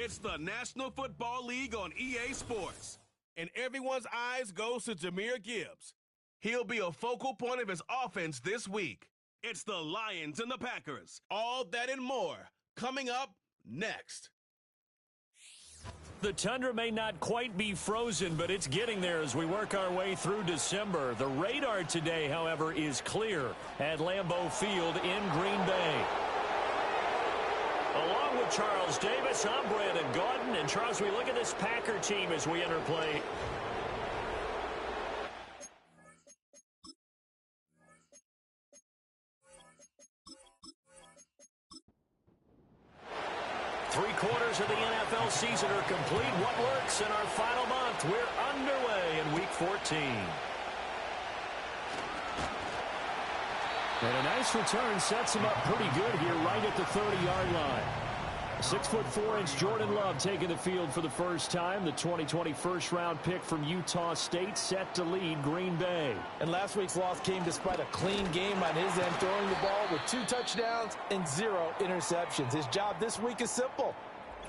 It's the National Football League on EA Sports. And everyone's eyes goes to Jahmyr Gibbs. He'll be a focal point of his offense this week. It's the Lions and the Packers. All that and more coming up next. The tundra may not quite be frozen, but it's getting there as we work our way through December. The radar today, however, is clear at Lambeau Field in Green Bay. Along with Charles Davis, I'm Brandon Gaudin. And Charles, we look at this Packer team as we enter play. Three-quarters of the NFL season are complete. What works in our final month? We're underway in Week 14. And a nice return sets him up pretty good here right at the 30-yard line. 6'4" Jordan Love taking the field for the first time. The 2020 first-round pick from Utah State set to lead Green Bay. And last week's loss came despite a clean game on his end, throwing the ball with 2 touchdowns and 0 interceptions. His job this week is simple.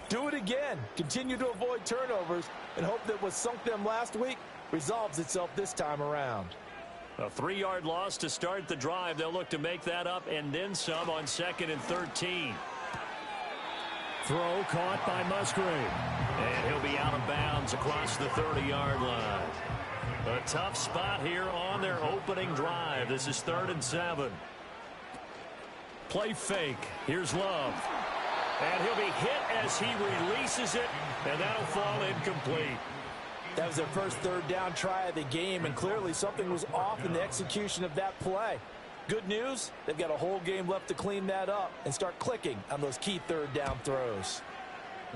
Do it again. Continue to avoid turnovers and hope that what sunk them last week resolves itself this time around. A 3-yard loss to start the drive. They'll look to make that up and then some on 2nd and 13. Throw caught by Musgrave. And he'll be out of bounds across the 30-yard line. A tough spot here on their opening drive. This is 3rd and 7. Play fake. Here's Love. And he'll be hit as he releases it, and that'll fall incomplete. That was their first 3rd down try of the game, and clearly something was off in the execution of that play. Good news, they've got a whole game left to clean that up and start clicking on those key 3rd down throws.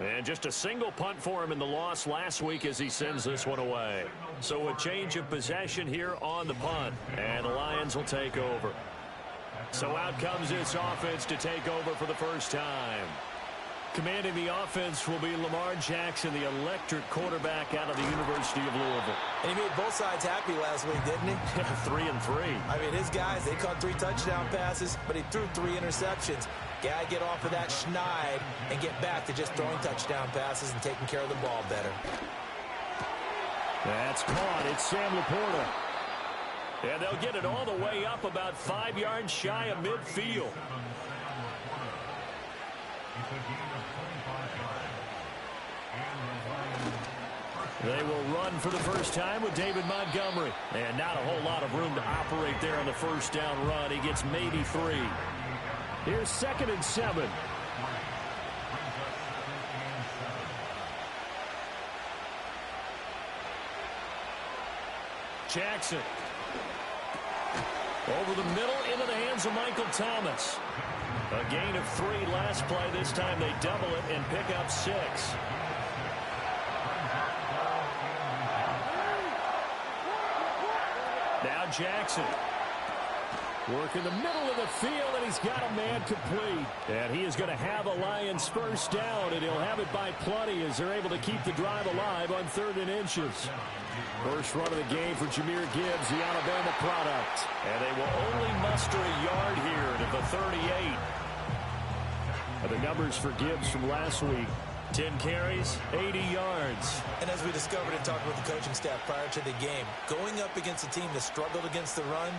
And just a single punt for him in the loss last week as he sends this one away. So a change of possession here on the punt, and the Lions will take over. So out comes this offense to take over for the first time. Commanding the offense will be Lamar Jackson, the electric quarterback out of the University of Louisville. And he made both sides happy last week, didn't he? 3 and 3. I mean, his guys, they caught 3 touchdown passes, but he threw 3 interceptions. Got to get off of that schneid and get back to just throwing touchdown passes and taking care of the ball better. That's caught. It's Sam Laporta. And they'll get it all the way up about 5 yards shy of midfield. They will run for the first time with David Montgomery. And not a whole lot of room to operate there on the first down run. He gets maybe 3. Here's 2nd and 7. Jackson. Over the middle into the hands of Michael Thomas. A gain of 3 last play. This time they double it and pick up 6. Now Jackson. Work in the middle of the field, and he's got a man complete. And he is going to have a Lions first down, and he'll have it by plenty as they're able to keep the drive alive on 3rd and inches. First run of the game for Jahmyr Gibbs, the Alabama product. And they will only muster a yard here to the 38. And the numbers for Gibbs from last week. 10 carries, 80 yards. And as we discovered in talking with the coaching staff prior to the game, going up against a team that struggled against the run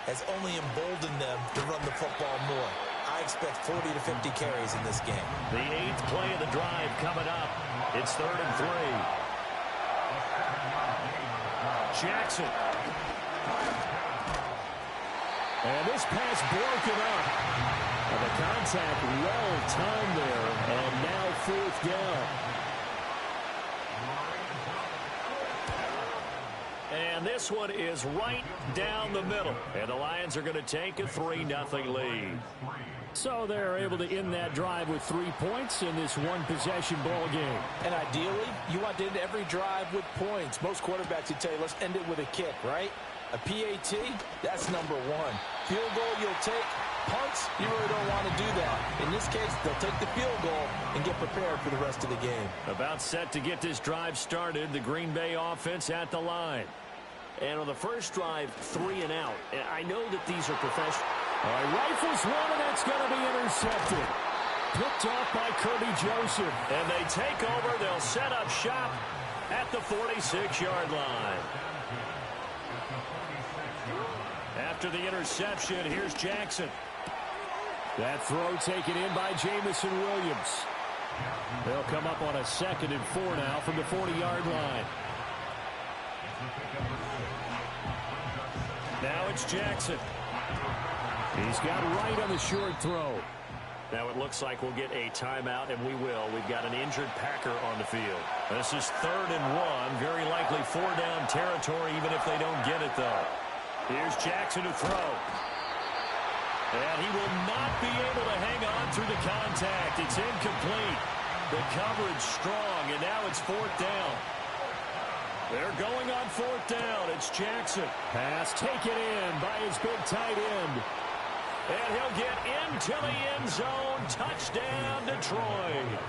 has only emboldened them to run the football more. I expect 40 to 50 carries in this game. The 8th play of the drive coming up. It's 3rd and 3. Jackson. And this pass broken up. And the contact well timed there. And now 4th down. And this one is right down the middle. And the Lions are going to take a 3-0 lead. So they're able to end that drive with 3 points in this one-possession ball game. And ideally, you want to end every drive with points. Most quarterbacks would tell you, let's end it with a kick, right? A PAT, that's number 1. Field goal you'll take. Punts, you really don't want to do that. In this case, they'll take the field goal and get prepared for the rest of the game. About set to get this drive started, the Green Bay offense at the line. And on the first drive, 3 and out. And I know that these are professional. All right, rifles one, and that's going to be intercepted. Picked off by Kirby Joseph. And they take over. They'll set up shop at the 46-yard line. After the interception, here's Jackson. That throw taken in by Jamison Williams. They'll come up on a 2nd and 4 now from the 40-yard line. Now it's Jackson. He's got right on the short throw. Now it looks like we'll get a timeout, and we will. We've got an injured Packer on the field. This is 3rd and 1. Very likely 4-down territory, even if they don't get it, though. Here's Jackson to throw. And he will not be able to hang on through the contact. It's incomplete. The coverage strong, and now it's 4th down. They're going on 4th down. It's Jackson. Pass taken in by his big tight end. And he'll get into the end zone. Touchdown, Detroit.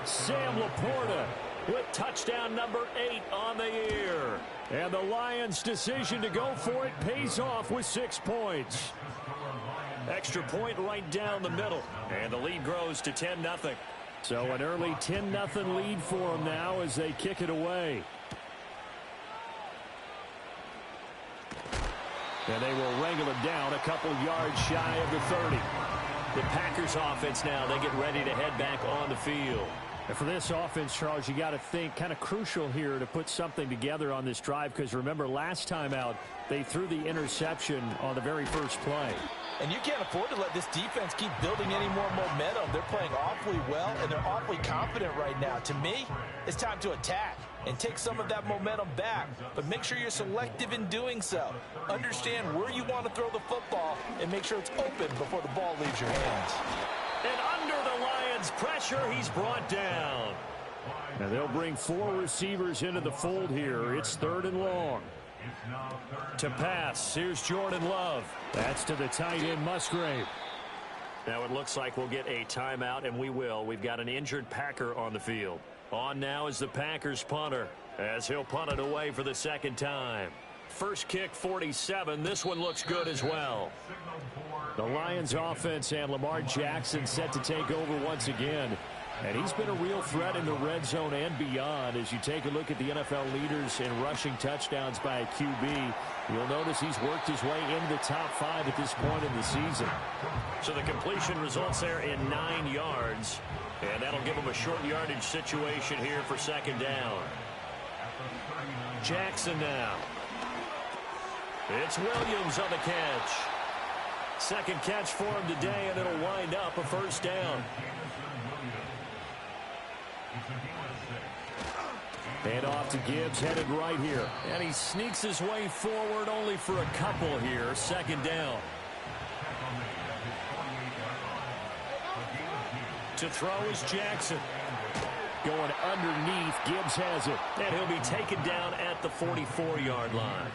Sam Laporta with touchdown number 8 on the year. And the Lions' decision to go for it pays off with 6 points. Extra point right down the middle. And the lead grows to 10-0. So an early 10-0 lead for them now as they kick it away. And they will wrangle it down a couple yards shy of the 30. The Packers offense now, they get ready to head back on the field. And for this offense, Charles, you got to think kind of crucial here to put something together on this drive, because remember last time out they threw the interception on the very first play. And you can't afford to let this defense keep building any more momentum. They're playing awfully well, and they're awfully confident right now. To me, it's time to attack and take some of that momentum back. But make sure you're selective in doing so. Understand where you want to throw the football and make sure it's open before the ball leaves your hands. And under the Lions' pressure, he's brought down. And they'll bring 4 receivers into the fold here. It's 3rd and long. To pass, here's Jordan Love. That's to the tight end, Musgrave. Now it looks like we'll get a timeout, and we will. We've got an injured Packer on the field. On now is the Packers punter, as he'll punt it away for the 2nd time. First kick, 47. This one looks good as well. The Lions offense and Lamar Jackson set to take over once again. And he's been a real threat in the red zone and beyond. As you take a look at the NFL leaders in rushing touchdowns by a QB, you'll notice he's worked his way into the top 5 at this point in the season. So the completion results there in 9 yards. And that'll give him a short yardage situation here for 2nd down. Jackson now. It's Williams on the catch. 2nd catch for him today, and it'll wind up a 1st down. And off to Gibbs, headed right here. And he sneaks his way forward only for a couple here. 2nd down. To throw is Jackson. Going underneath, Gibbs has it. And he'll be taken down at the 44-yard line.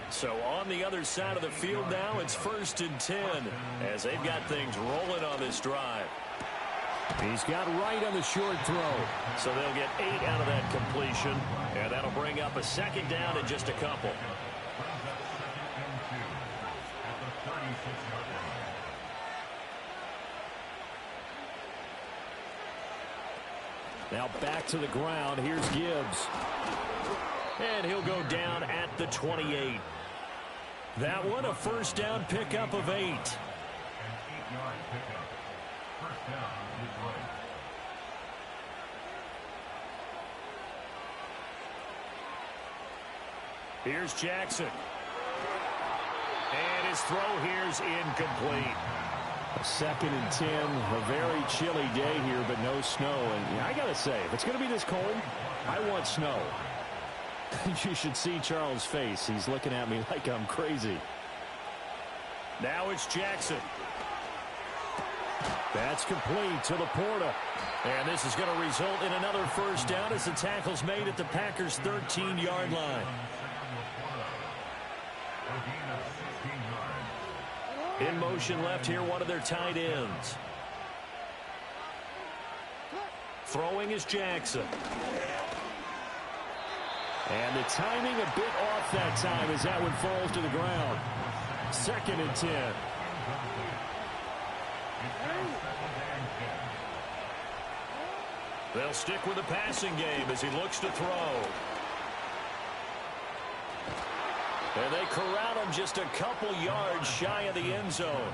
So on the other side of the field now, it's 1st and 10 as they've got things rolling on this drive. He's got right on the short throw. So they'll get 8 out of that completion, and that'll bring up a 2nd down in just a couple. Now back to the ground. Here's Gibbs. And he'll go down at the 28. That one a 1st down pickup of 8. Here's Jackson. And his throw here's incomplete. A 2nd and 10. A very chilly day here, but no snow. And I got to say, if it's going to be this cold, I want snow. You should see Charles' face. He's looking at me like I'm crazy. Now it's Jackson. That's complete to Laporta. And this is going to result in another 1st down as the tackle's made at the Packers' 13-yard line. In motion left here, one of their tight ends. Throwing is Jackson. And the timing a bit off that time as that one falls to the ground. 2nd and 10. They'll stick with the passing game as he looks to throw. And they corral him just a couple yards shy of the end zone.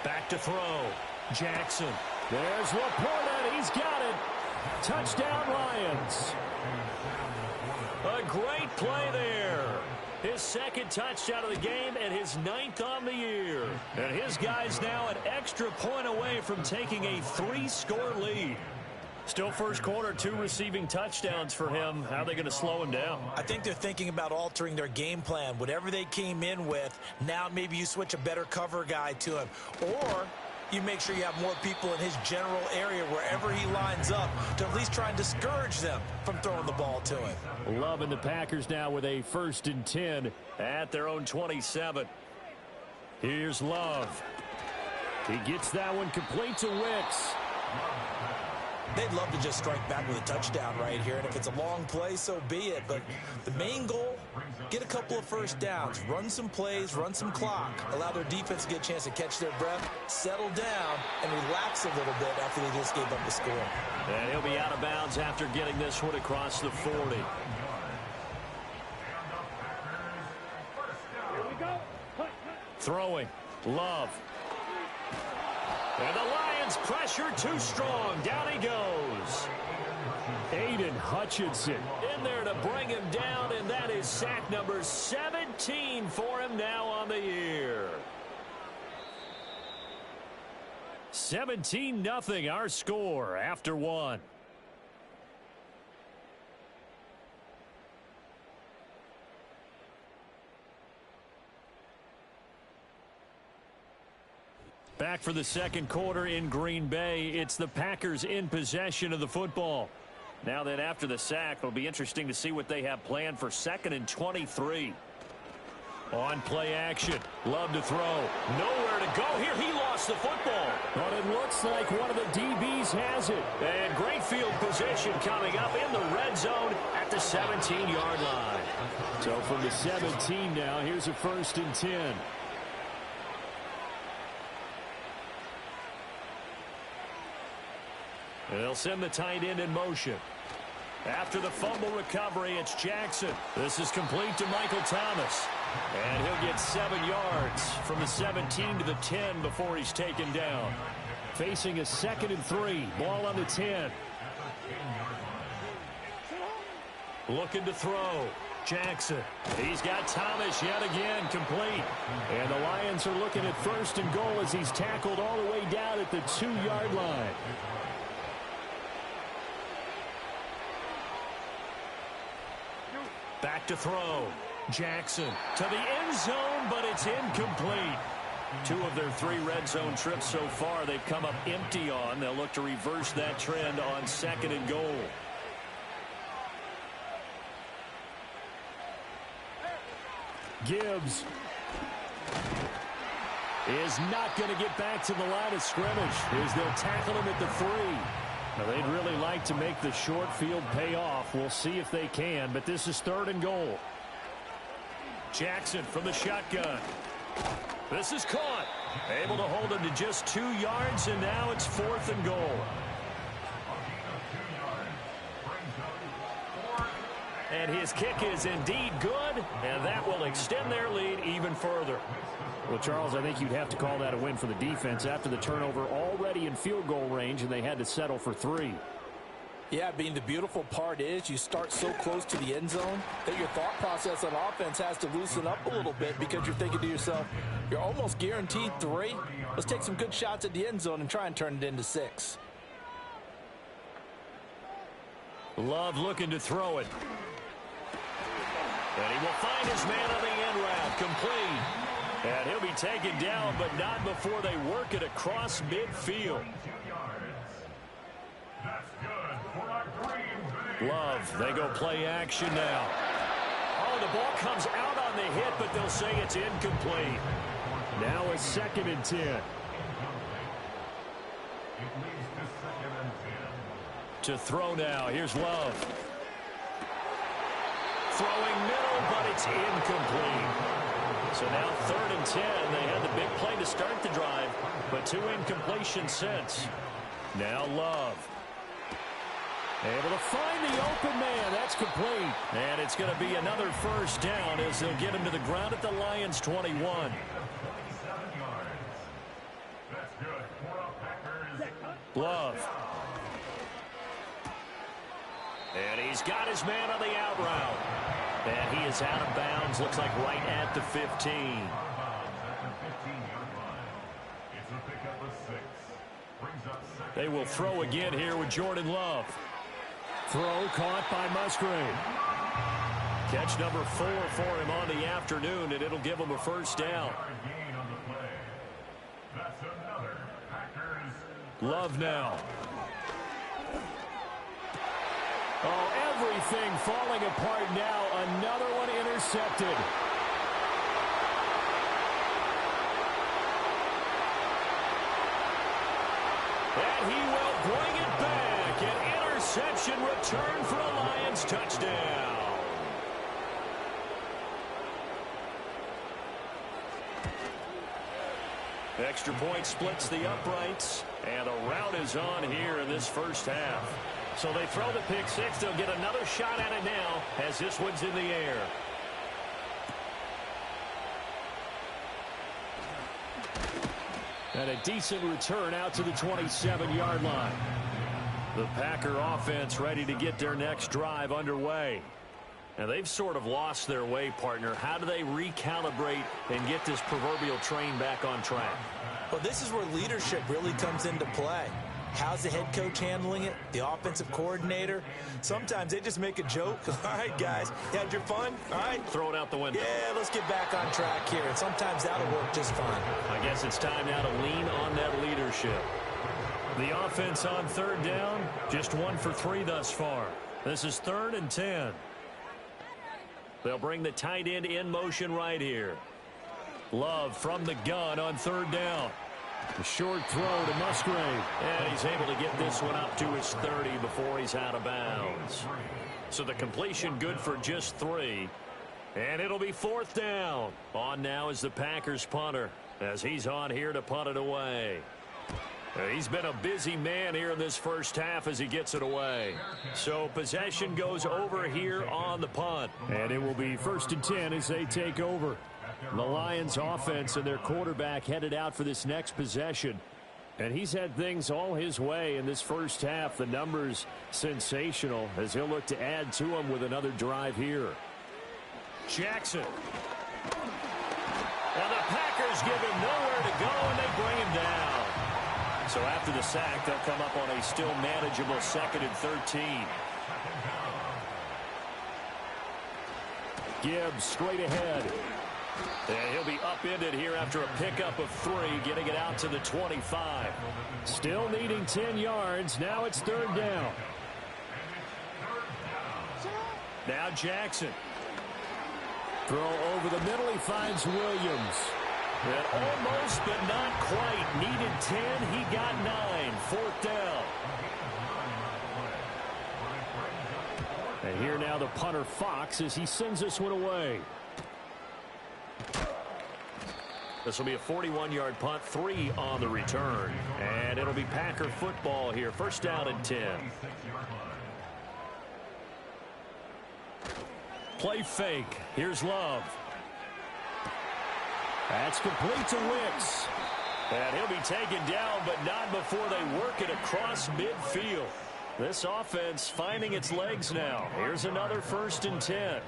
Back to throw. Jackson. There's Laporta. He's got it. Touchdown, Lions. A great play there. His second touchdown of the game and his 9th on the year. And his guy's now an extra point away from taking a 3-score lead. Still first quarter, 2 receiving touchdowns for him. How are they going to slow him down? I think they're thinking about altering their game plan. Whatever they came in with, now maybe you switch a better cover guy to him. Or you make sure you have more people in his general area wherever he lines up to at least try and discourage them from throwing the ball to him. Love and the Packers now with a 1st and 10 at their own 27. Here's Love. He gets that one complete to Wicks. They'd love to just strike back with a touchdown right here, and if it's a long play, so be it. But the main goal, get a couple of first downs, run some plays, run some clock, allow their defense to get a chance to catch their breath, settle down, and relax a little bit after they just gave up the score. And he'll be out of bounds after getting this one across the 40. Throwing. Love. And the Lions pressure too strong. Down he goes. Aiden Hutchinson in there to bring him down, and that is sack number 17 for him now on the year. 17-0 our score after 1. Back for the second quarter in Green Bay. It's the Packers in possession of the football. Now then, after the sack, it'll be interesting to see what they have planned for 2nd and 23. On play action. Love to throw. Nowhere to go here. He lost the football. But it looks like one of the DBs has it. And great field position coming up in the red zone at the 17-yard line. So from the 17 now, here's a 1st and 10. They'll send the tight end in motion. After the fumble recovery, it's Jackson. This is complete to Michael Thomas. And he'll get 7 yards from the 17 to the 10 before he's taken down. Facing a 2nd and 3. Ball on the 10. Looking to throw. Jackson. He's got Thomas yet again complete. And the Lions are looking at 1st and goal as he's tackled all the way down at the 2-yard line. Back to throw. Jackson to the end zone, but it's incomplete. 2 of their 3 red zone trips so far they've come up empty on. They'll look to reverse that trend on 2nd and goal. Gibbs is not going to get back to the line of scrimmage as they'll tackle him at the 3. Now, they'd really like to make the short field pay off. We'll see if they can, but this is 3rd and goal. Jackson from the shotgun. This is caught. Able to hold him to just 2 yards, and now it's 4th and goal. And his kick is indeed good, and that will extend their lead even further. Well, Charles, I think you'd have to call that a win for the defense after the turnover already in field goal range, and they had to settle for 3. Yeah, being the beautiful part is you start so close to the end zone that your thought process on offense has to loosen up a little bit because you're thinking to yourself, you're almost guaranteed 3. Let's take some good shots at the end zone and try and turn it into 6. Love looking to throw it. And he will find his man on the end route, complete. And he'll be taken down, but not before they work it across midfield. Love, they go play action now. Oh, the ball comes out on the hit, but they'll say it's incomplete. Now a 2nd and 10. To throw now, here's Love. Throwing middle, but it's incomplete. So now 3rd and 10. They had the big play to start the drive, but 2 incompletions since. Now Love. Able to find the open man. That's complete. And it's going to be another first down as they'll get him to the ground at the Lions' 21. Love. And he's got his man on the out route. And he is out of bounds. Looks like right at the 15. They will throw again here with Jordan Love. Throw caught by Musgrave. Catch number 4 for him on the afternoon, and it'll give him a first down. Love now. Oh, everything falling apart now. Another one intercepted. And he will bring it back. An interception return for a Lions touchdown. Extra point splits the uprights. And the route is on here in this first half. So they throw the pick six. They'll get another shot at it now as this one's in the air. And a decent return out to the 27-yard line. The Packer offense ready to get their next drive underway. And they've sort of lost their way, partner. How do they recalibrate and get this proverbial train back on track? Well, this is where leadership really comes into play. How's the head coach handling it? The offensive coordinator? Sometimes they just make a joke. All right, guys, you had your fun? All right. Throw it out the window. Yeah, let's get back on track here. And sometimes that'll work just fine. I guess it's time now to lean on that leadership. The offense on 3rd down, just 1 for 3 thus far. This is 3rd and 10. They'll bring the tight end in motion right here. Love from the gun on 3rd down. A short throw to Musgrave. And he's able to get this one up to his 30 before he's out of bounds. So the completion good for just 3. And it'll be 4th down. On now is the Packers punter as he's on here to punt it away. He's been a busy man here in this first half as he gets it away. So possession goes over here on the punt. And it will be 1st and 10 as they take over. The Lions offense and their quarterback headed out for this next possession. And he's had things all his way in this first half. The numbers sensational as he'll look to add to them with another drive here. Jackson. And the Packers give him nowhere to go and they bring him down. So after the sack, they'll come up on a still manageable 2nd and 13. Gibbs straight ahead. And he'll be upended here after a pickup of 3, getting it out to the 25. Still needing 10 yards. Now it's 3rd down. Now Jackson. Throw over the middle. He finds Williams. And almost, but not quite. Needed 10. He got 9. 4th down. And here now the punter Fox as he sends this one away. This will be a 41-yard punt, 3 on the return. And it'll be Packer football here. 1st down and 10. Play fake. Here's Love. That's complete to Wicks. And he'll be taken down, but not before they work it across midfield. This offense finding its legs now. Here's another 1st and 10.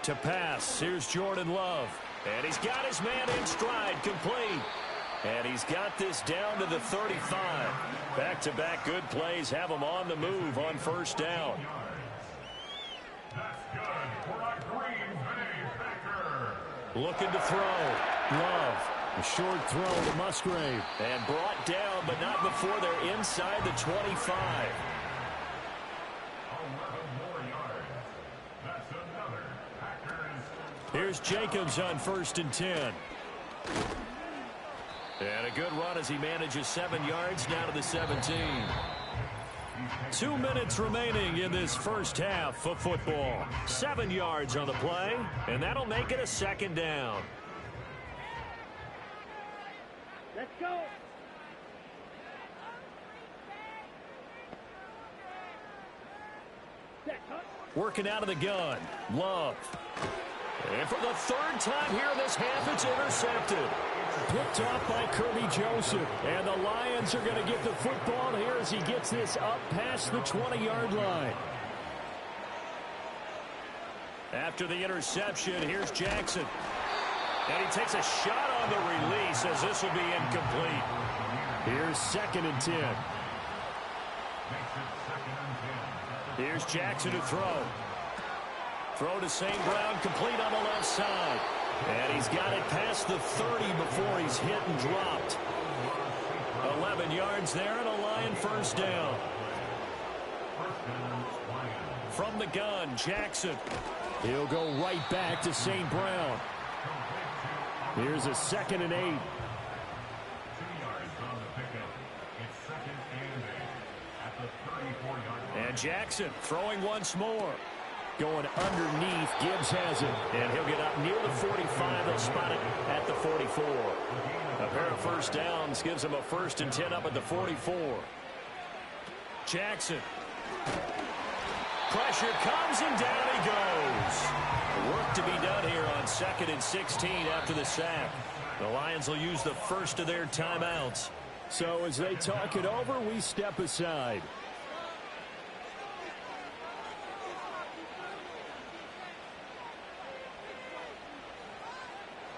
To pass, here's Jordan Love. And he's got his man in stride, complete. And he's got this down to the 35. Back-to-back good plays have him on the move on 1st down. Looking to throw. Love. A short throw to Musgrave. And brought down, but not before they're inside the 25. Here's Jacobs on 1st and 10. And a good run as he manages 7 yards now to the 17. 2 minutes remaining in this first half of football. 7 yards on the play, and that'll make it a 2nd down. Let's go. Working out of the gun. Love. And for the third time here in this half, it's intercepted. Picked off by Kirby Joseph. And the Lions are going to get the football here as he gets this up past the 20-yard line. After the interception, here's Jackson. And he takes a shot on the release as this will be incomplete. Here's 2nd and 10. Here's Jackson to throw. Throw to St. Brown, complete on the left side. And he's got it past the 30 before he's hit and dropped. 11 yards there and a Lion first down. From the gun, Jackson. He'll go right back to St. Brown. Here's a 2nd and 8. And Jackson throwing once more. Going underneath. Gibbs has it. And he'll get up near the 45. They'll spot it at the 44. A pair of first downs gives him a 1st and 10 up at the 44. Jackson. Pressure comes and down he goes. Work to be done here on 2nd and 16 after the sack. The Lions will use the first of their timeouts. So as they talk it over, we step aside.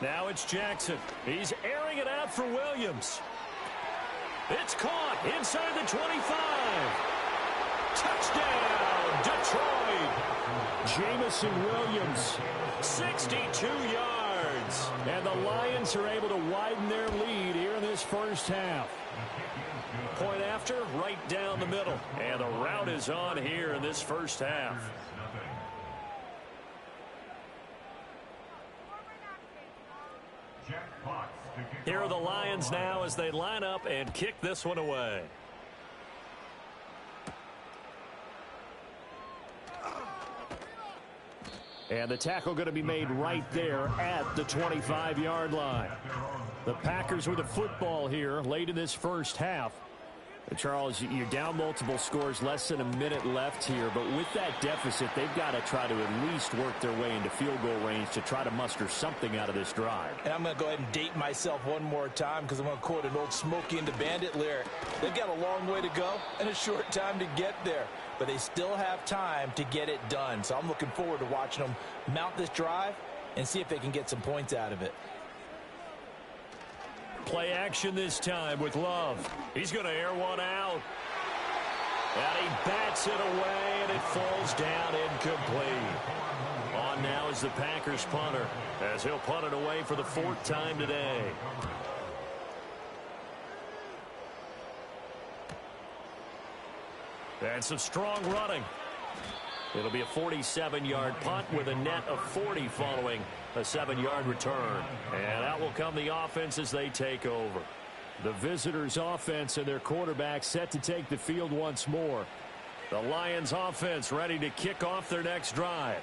Now it's Jackson. He's airing it out for Williams. It's caught inside the 25. Touchdown, Detroit. Jamison Williams, 62 yards. And the Lions are able to widen their lead here in this first half. Point after, right down the middle. And the route is on here in this first half. Here are the Lions now as they line up and kick this one away. And the tackle going to be made right there at the 25-yard line. The Packers with the football here late in this first half. Charles, you're down multiple scores, less than a minute left here. But with that deficit, they've got to try to at least work their way into field goal range to try to muster something out of this drive. And I'm going to go ahead and date myself one more time because I'm going to quote an old Smokey and the Bandit lyric. They've got a long way to go and a short time to get there. But they still have time to get it done. So I'm looking forward to watching them mount this drive and see if they can get some points out of it. Play action this time with Love. He's going to air one out. And he bats it away, and it falls down incomplete. On now is the Packers punter, as he'll punt it away for the 4th time today. And some strong running. It'll be a 47-yard punt with a net of 40 following a 7-yard return. And out will come the offense as they take over. The visitors' offense and their quarterback set to take the field once more. The Lions' offense ready to kick off their next drive.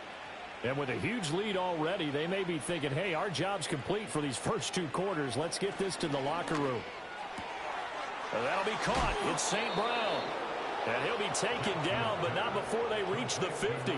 And with a huge lead already, they may be thinking, hey, our job's complete for these first 2 quarters. Let's get this to the locker room. And that'll be caught. It's St. Brown. And he'll be taken down, but not before they reach the 50.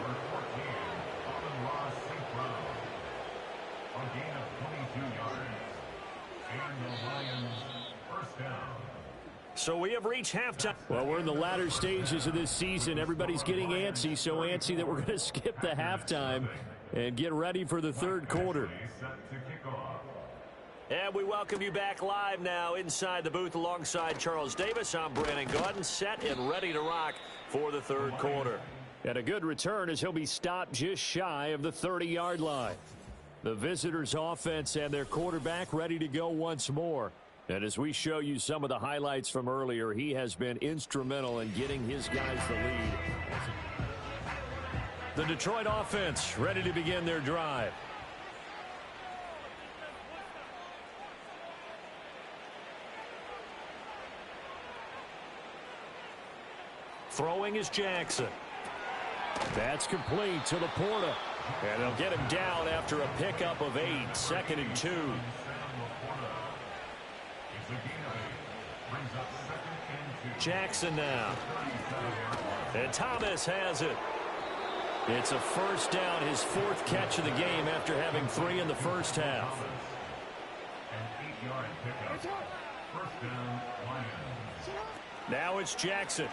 So we have reached halftime. Well, we're in the latter stages of this season. Everybody's getting antsy, so antsy that we're going to skip the halftime and get ready for the 3rd quarter. And we welcome you back live now inside the booth alongside Charles Davis. I'm Brandon Gaudin, set and ready to rock for the 3rd quarter. And a good return as he'll be stopped just shy of the 30-yard line. The visitors' offense and their quarterback ready to go once more. And as we show you some of the highlights from earlier, he has been instrumental in getting his guys the lead. The Detroit offense ready to begin their drive. Throwing is Jackson. That's complete to Laporta. And they'll get him down after a pickup of 8. 2nd and 2. Jackson now. And Thomas has it. It's a first down, his 4th catch of the game after having 3 in the first half. Now it's Jackson.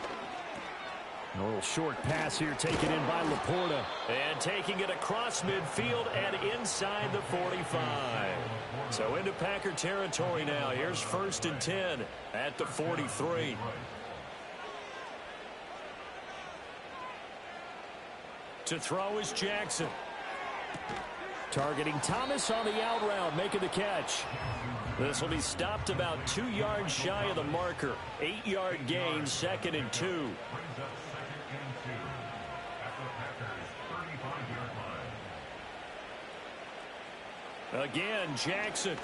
A little short pass here taken in by Laporta. And taking it across midfield and inside the 45. So into Packer territory now. Here's 1st and 10 at the 43. To throw is Jackson. Targeting Thomas on the out route, making the catch. This will be stopped about 2 yards shy of the marker. 8-yard gain, 2nd and 2. Again, Jackson.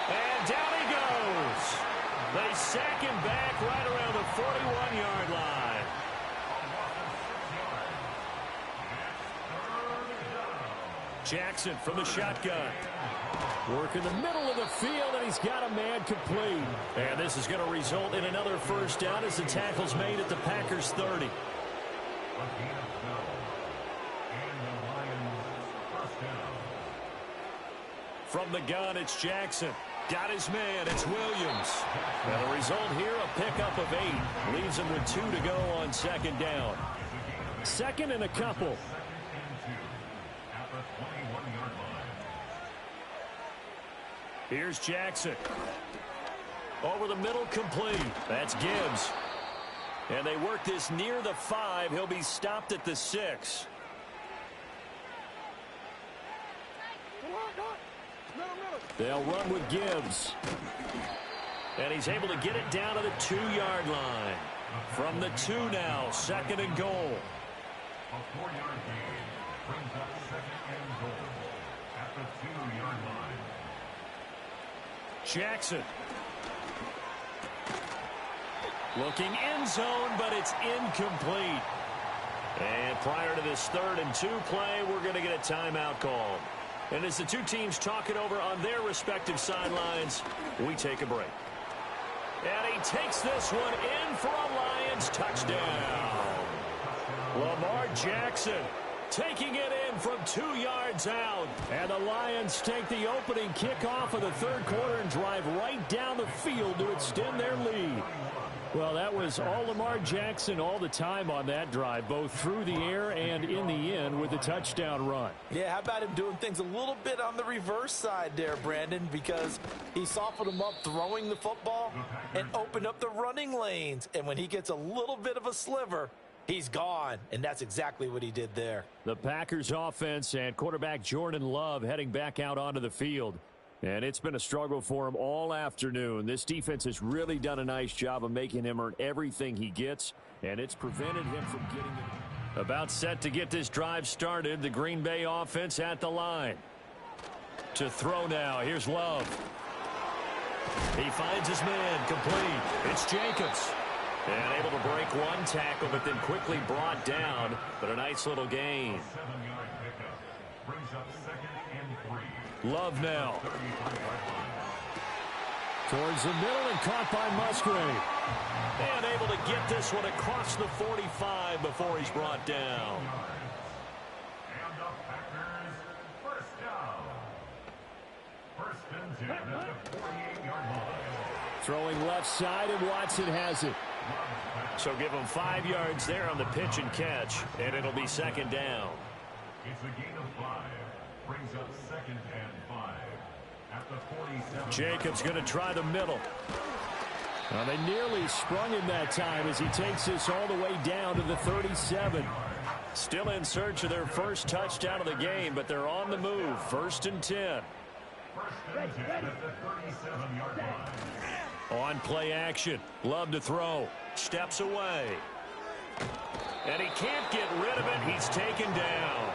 And down he goes. They sack him back right around the 41-yard line. Jackson from the shotgun. Work in the middle of the field, and he's got a man complete. And this is going to result in another first down as the tackle's made at the Packers' 30. From the gun, it's Jackson. Got his man, it's Williams. And the result here, a pickup of 8. Leaves him with 2 to go on 2nd down. 2nd and a couple. Here's Jackson. Over the middle, complete. That's Gibbs. And they work this near the 5. He'll be stopped at the 6. They'll run with Gibbs. And he's able to get it down to the 2-yard line. From the 2 now, 2nd and goal. A 4-yard gain brings up 2nd and goal at the 2-yard line. Jackson. Looking end zone, but it's incomplete. And prior to this 3rd and 2 play, we're going to get a timeout called. And as the two teams talk it over on their respective sidelines, we take a break. And he takes this one in for a Lions touchdown. Lamar Jackson taking it in from 2 yards out. And the Lions take the opening kickoff of the 3rd quarter and drive right down the field to extend their lead. Well, that was all Lamar Jackson all the time on that drive, both through the air and in the end with a touchdown run. Yeah, how about him doing things a little bit on the reverse side there, Brandon, because he softened him up throwing the football and opened up the running lanes. And when he gets a little bit of a sliver, he's gone, and that's exactly what he did there. The Packers offense and quarterback Jordan Love heading back out onto the field. And it's been a struggle for him all afternoon. This defense has really done a nice job of making him earn everything he gets, and it's prevented him from getting it. About set to get this drive started, the Green Bay offense at the line. To throw now, here's Love. He finds his man, complete. It's Jacobs. And able to break one tackle, but then quickly brought down. But a nice little gain. 7-yard pickup brings up 2nd and 3. Love now. Towards the middle and caught by Musgrave. And able to get this one across the 45 before he's brought down. And the Packers first down. 1st and 10 at the 48-yard line. Throwing left side, and Watson has it. So give him 5 yards there on the pitch and catch, and it'll be 2nd down. It's a gain of 5. Brings up 2nd and 5 at the 47. Jacobs going to try the middle. Well, they nearly sprung him that time as he takes this all the way down to the 37. Still in search of their first touchdown of the game, but they're on the move. 1st and 10. 1st and 10 at the 37-yard line. On play action. Love to throw. Steps away. And he can't get rid of it. He's taken down.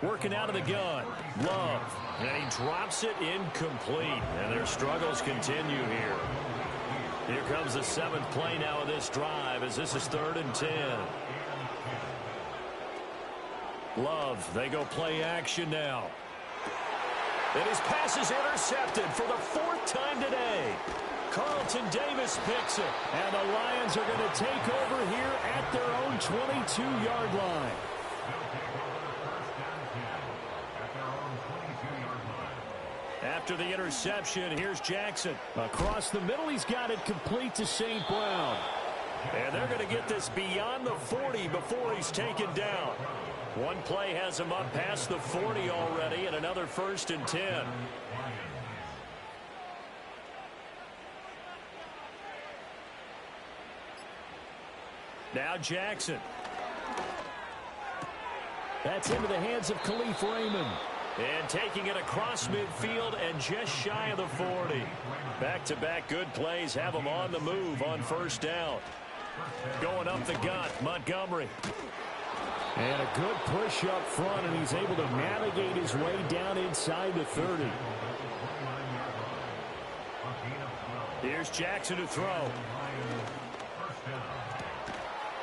Working out of the gun. Love. And he drops it incomplete. And their struggles continue here. Here comes the 7th play now of this drive as this is 3rd and 10. Love, they go play action now. And his pass is intercepted for the 4th time today. Carlton Davis picks it. And the Lions are going to take over here at their own 22-yard line. After the interception, here's Jackson. Across the middle, he's got it complete to St. Brown. And they're going to get this beyond the 40 before he's taken down. One play has him up past the 40 already, and another 1st and 10. Now Jackson. That's into the hands of Khalif Raymond. And taking it across midfield and just shy of the 40. Back-to-back good plays have him on the move on 1st down. Going up the gut, Montgomery. And a good push up front, and he's able to navigate his way down inside the 30. Here's Jackson to throw.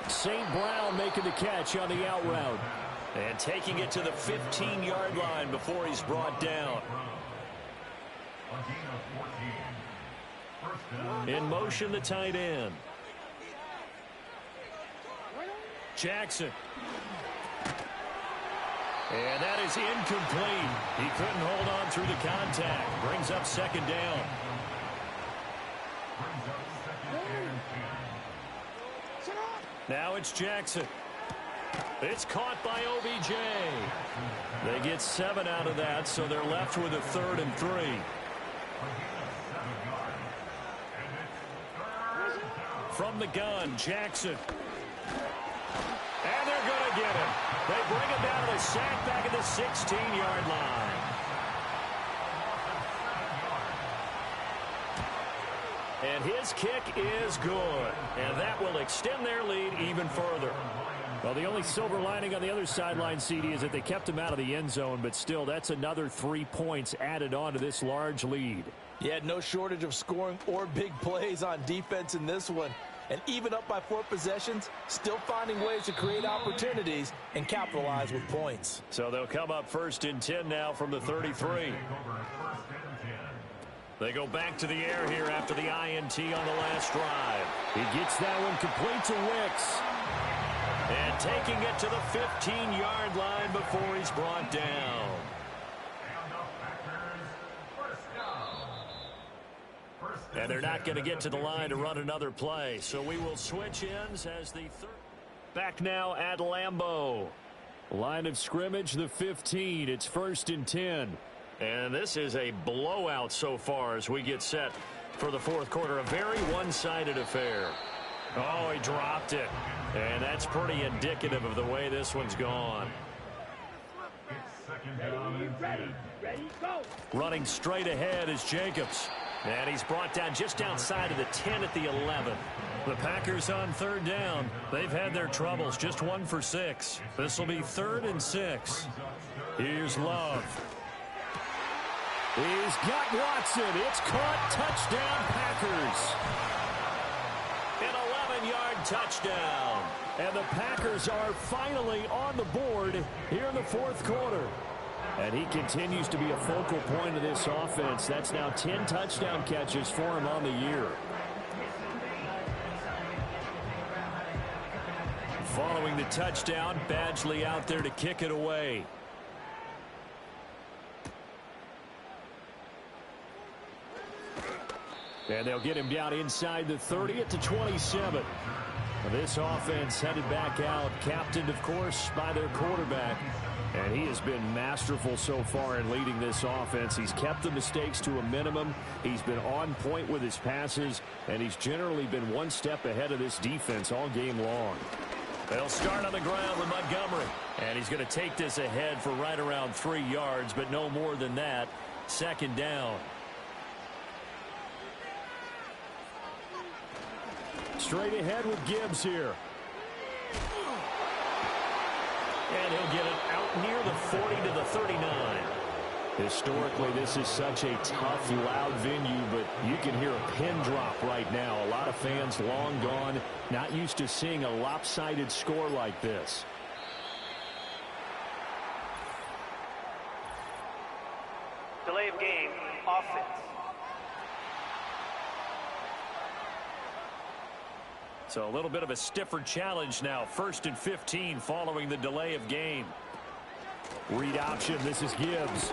St. Brown making the catch on the out route. And taking it to the 15-yard line before he's brought down. In motion, the tight end. Jackson. And that is incomplete. He couldn't hold on through the contact. Brings up 2nd down. Now it's Jackson. It's caught by OBJ. They get 7 out of that, so they're left with a 3rd and 3. From the gun, Jackson. And they're going to get him. They bring him down to the sack back at the 16-yard line. And his kick is good. And that will extend their lead even further. Well, the only silver lining on the other sideline, CD, is that they kept him out of the end zone, but still, that's another 3 points added on to this large lead. Yeah, no shortage of scoring or big plays on defense in this one. And even up by 4 possessions, still finding ways to create opportunities and capitalize with points. So they'll come up 1st and 10 now from the 33. They go back to the air here after the INT on the last drive. He gets that one complete to Wicks. And taking it to the 15-yard line before he's brought down. And they're not going to get to the line to run another play. So we will switch ends as the third. Back now at Lambeau. Line of scrimmage, the 15. It's 1st and 10. And this is a blowout so far as we get set for the 4th quarter. A very one-sided affair. Oh, he dropped it. And that's pretty indicative of the way this one's gone. Ready, go. Running straight ahead is Jacobs. And he's brought down just outside of the 10 at the 11. The Packers on 3rd down. They've had their troubles, just 1 for 6. This will be 3rd and 6. Here's Love. He's got Watson. It's caught. Touchdown, Packers. An 11-yard touchdown. And the Packers are finally on the board here in the 4th quarter. And he continues to be a focal point of this offense. That's now 10 touchdown catches for him on the year. Following the touchdown, Badgley out there to kick it away. And they'll get him down inside the 30 at the 27. This offense headed back out, captained, of course, by their quarterback. And he has been masterful so far in leading this offense. He's kept the mistakes to a minimum. He's been on point with his passes, and he's generally been one step ahead of this defense all game long. They'll start on the ground with Montgomery. And he's going to take this ahead for right around 3 yards, but no more than that. 2nd down. Straight ahead with Gibbs here. And he'll get it out near the 40 to the 39. Historically, this is such a tough, loud venue, but you can hear a pin drop right now. A lot of fans long gone, not used to seeing a lopsided score like this. So a little bit of a stiffer challenge now. 1st and 15 following the delay of game. Read option. This is Gibbs.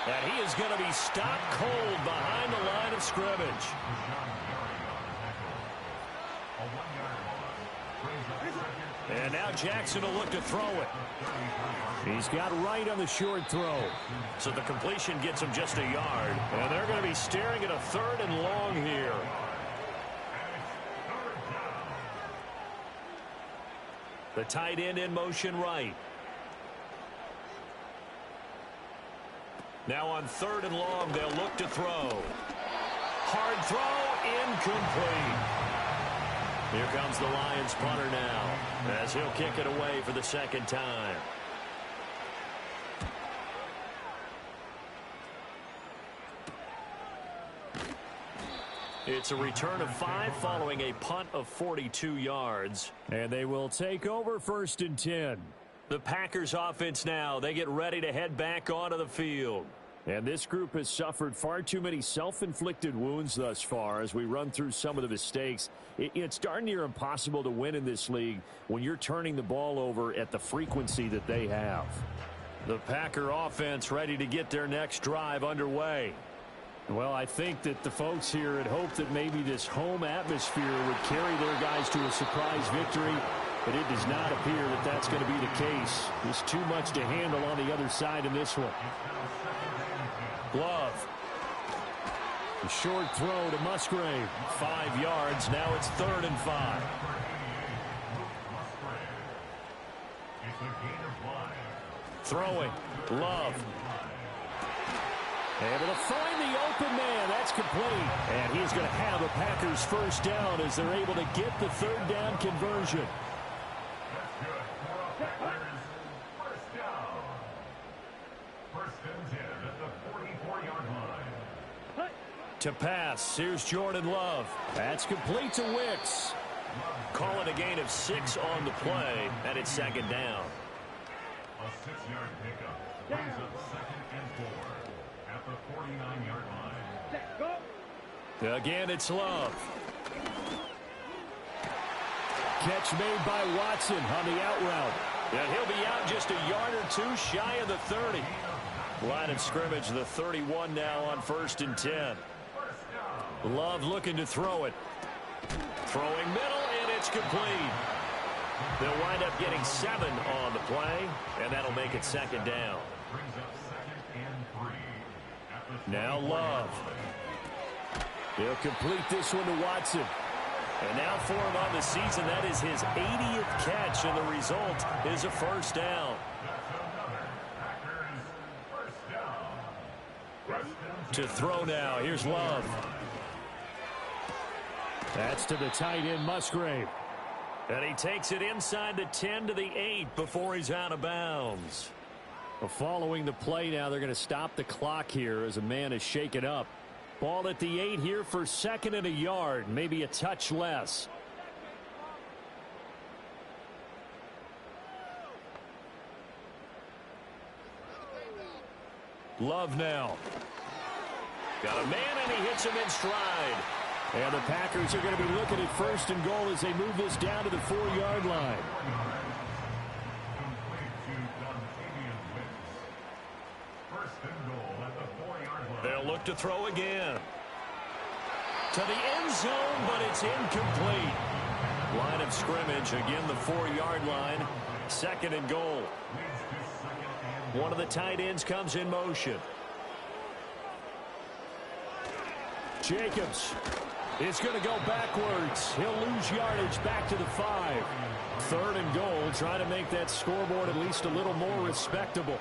And he is going to be stopped cold behind the line of scrimmage. And now Jackson will look to throw it. He's got right on the short throw. So the completion gets him just a yard. And they're going to be staring at a 3rd and long here. The tight end in motion right. Now on 3rd and long, they'll look to throw. Hard throw, incomplete. Here comes the Lions punter now, as he'll kick it away for the 2nd time. It's a return of 5 following a punt of 42 yards. And they will take over 1st and 10. The Packers offense now, they get ready to head back onto the field. And this group has suffered far too many self-inflicted wounds thus far as we run through some of the mistakes. It's darn near impossible to win in this league when you're turning the ball over at the frequency that they have. The Packer offense ready to get their next drive underway. Well, I think that the folks here had hoped that maybe this home atmosphere would carry their guys to a surprise victory, but it does not appear that that's going to be the case. There's too much to handle on the other side in this one. Love. The short throw to Musgrave. 5 yards. Now it's 3rd and 5. Throwing. Love. Able to find the open man. That's complete. And he's going to have a Packers 1st down as they're able to get the 3rd down conversion. To pass. Here's Jordan Love. That's complete to Wicks. Call it a gain of 6 on the play, and it's 2nd down. A 6-yard pickup brings up 2nd and 4 at the 49-yard line. Again, it's Love. Catch made by Watson on the out route. And he'll be out just a yard or 2 shy of the 30. Line of scrimmage, the 31 now on 1st and 10. Love looking to throw it. Throwing middle, and it's complete. They'll wind up getting 7 on the play, and that'll make it 2nd down. Now Love. He'll complete this one to Watson. And now for him on the season, that is his 80th catch, and the result is a 1st down. To throw now, here's Love. That's to the tight end, Musgrave. And he takes it inside the 10 to the 8 before he's out of bounds. Well, following the play now, they're going to stop the clock here as a man is shaken up. Ball at the 8 here for 2nd and a yard, maybe a touch less. Love now. Got a man, and he hits him in stride. And the Packers are going to be looking at 1st and goal as they move this down to the 4-yard line. They'll look to throw again. To the end zone, but it's incomplete. Line of scrimmage, again the 4-yard line. 2nd and goal. One of the tight ends comes in motion. Jacobs is going to go backwards. He'll lose yardage back to the 5. 3rd and goal, trying to make that scoreboard at least a little more respectable.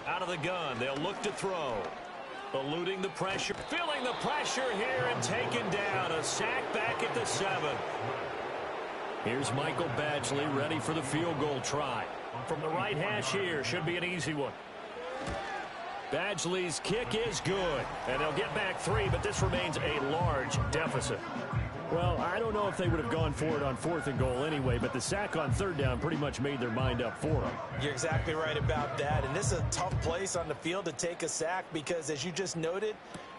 Out of the gun, they'll look to throw. Eluding the pressure, feeling the pressure here and taken down. A sack back at the 7. Here's Michael Badgley ready for the field goal try. From the right hash here, should be an easy one. Badgley's kick is good, and they'll get back 3, but this remains a large deficit. Well, I don't know if they would have gone for it on 4th and goal anyway, but the sack on 3rd down pretty much made their mind up for them. You're exactly right about that, and this is a tough place on the field to take a sack because, as you just noted,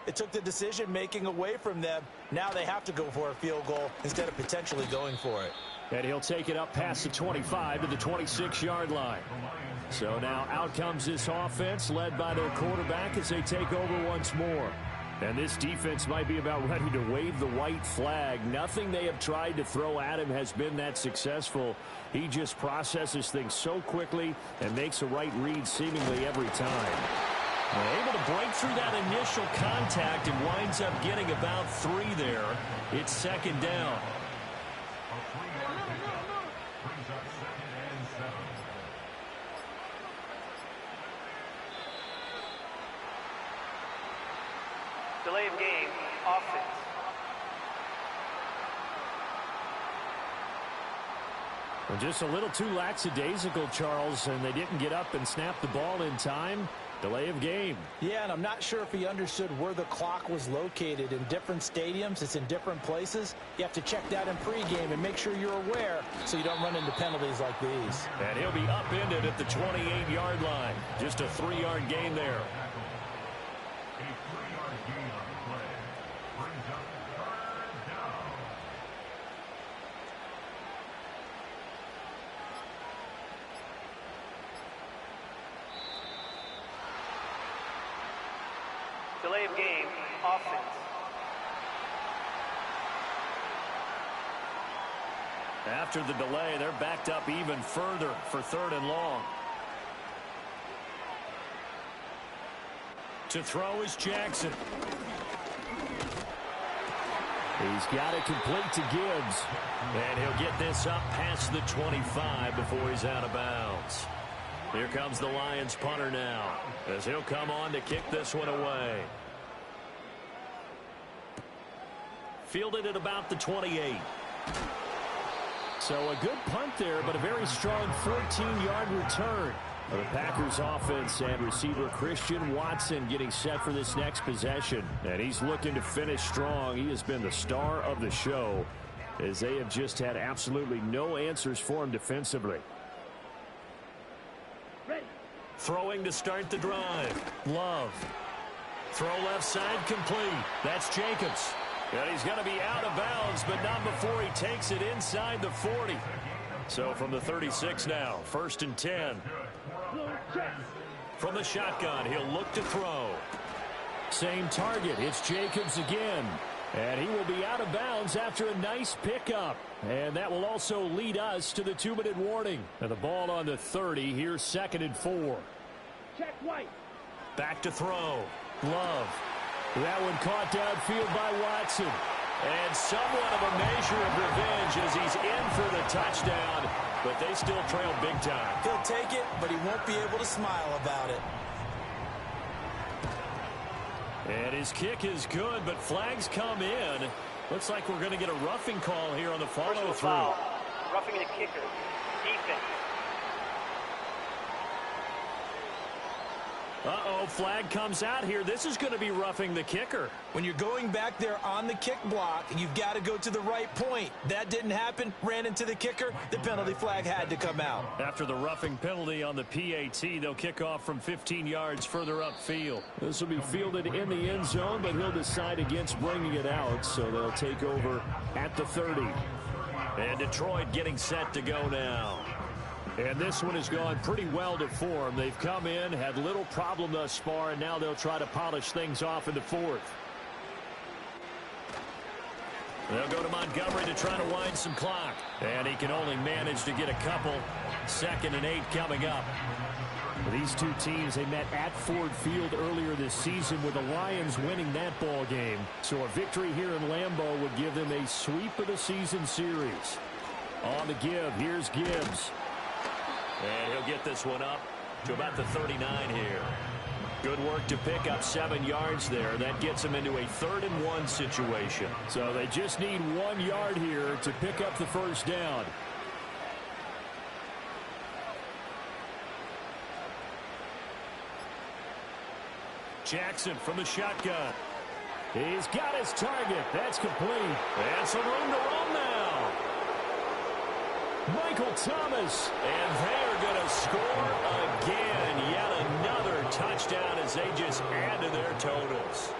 It took the decision-making away from them. Now they have to go for a field goal instead of potentially going for it. And he'll take it up past the 25 to the 26-yard line. So now out comes this offense led by their quarterback as they take over once more. And this defense might be about ready to wave the white flag. Nothing they have tried to throw at him has been that successful. He just processes things so quickly and makes a right read seemingly every time. Able to break through that initial contact and winds up getting about 3 there. It's second down. A 3-yard pickup brings up 2nd and 7. Delay of game, offense. Well, just a little too lackadaisical, Charles, and they didn't get up and snap the ball in time. Delay of game. Yeah, and I'm not sure if he understood where the clock was located. In different stadiums, it's in different places. You have to check that in pregame and make sure you're aware so you don't run into penalties like these. And he'll be upended at the 28-yard line. Just a 3-yard gain there. A 3-yard gain on the play brings up 3rd down. Delay of game, offense. After the delay, they're backed up even further for 3rd and long. To throw is Jackson. He's got it complete to Gibbs. And he'll get this up past the 25 before he's out of bounds. Here comes the Lions punter now, as he'll come on to kick this one away. Fielded at about the 28. So a good punt there, but a very strong 14-yard return. The Packers offense and receiver Christian Watson getting set for this next possession. And he's looking to finish strong. He has been the star of the show, as they have just had absolutely no answers for him defensively. Throwing to start the drive. Love. Throw left side complete. That's Jacobs. And he's going to be out of bounds, but not before he takes it inside the 40. So from the 36 now, 1st and 10. From the shotgun, he'll look to throw. Same target. It's Jacobs again. And he will be out of bounds after a nice pickup. And that will also lead us to the 2-minute warning. And the ball on the 30. Here's 2nd and 4. Check White. Back to throw. Love. That one caught downfield by Watson. And somewhat of a measure of revenge as he's in for the touchdown. But they still trail big time. He'll take it, but he won't be able to smile about it. And his kick is good, but flags come in. Looks like we're going to get a roughing call here on the follow-through. Roughing the kicker. Defense. Uh-oh, flag comes out here. This is going to be roughing the kicker. When you're going back there on the kick block, you've got to go to the right point. That didn't happen. Ran into the kicker. The penalty flag had to come out. After the roughing penalty on the PAT, they'll kick off from 15 yards further upfield. This will be fielded in the end zone, but he'll decide against bringing it out, so they'll take over at the 30. And Detroit getting set to go now. And this one has gone pretty well to form. They've come in, had little problem thus far, and now they'll try to polish things off in the 4th. They'll go to Montgomery to try to wind some clock. And he can only manage to get a couple. 2nd and 8 coming up. These two teams, they met at Ford Field earlier this season with the Lions winning that ball game. So a victory here in Lambeau would give them a sweep of the season series. On the give, here's Gibbs. And he'll get this one up to about the 39 here. Good work to pick up 7 yards there. That gets them into a 3rd and 1 situation. So they just need 1 yard here to pick up the first down. Jackson from the shotgun. He's got his target. That's complete. And some room to run now. Michael Thomas. And they're going to score again. Yet another touchdown as they just add to their totals.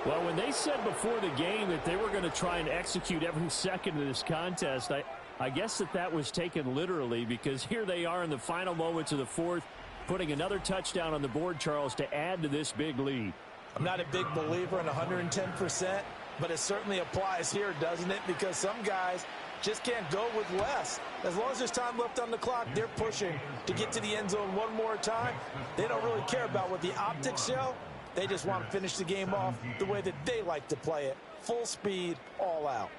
Well, when they said before the game that they were going to try and execute every second of this contest, I guess that was taken literally, because here they are in the final moments of the fourth, putting another touchdown on the board, Charles, to add to this big lead. I'm not a big believer in 110%, but it certainly applies here, doesn't it? Because some guys just can't go with less. As long as there's time left on the clock, they're pushing to get to the end zone one more time. They don't really care about what the optics show. They just want to finish the game off the way that they like to play it. Full speed, all out.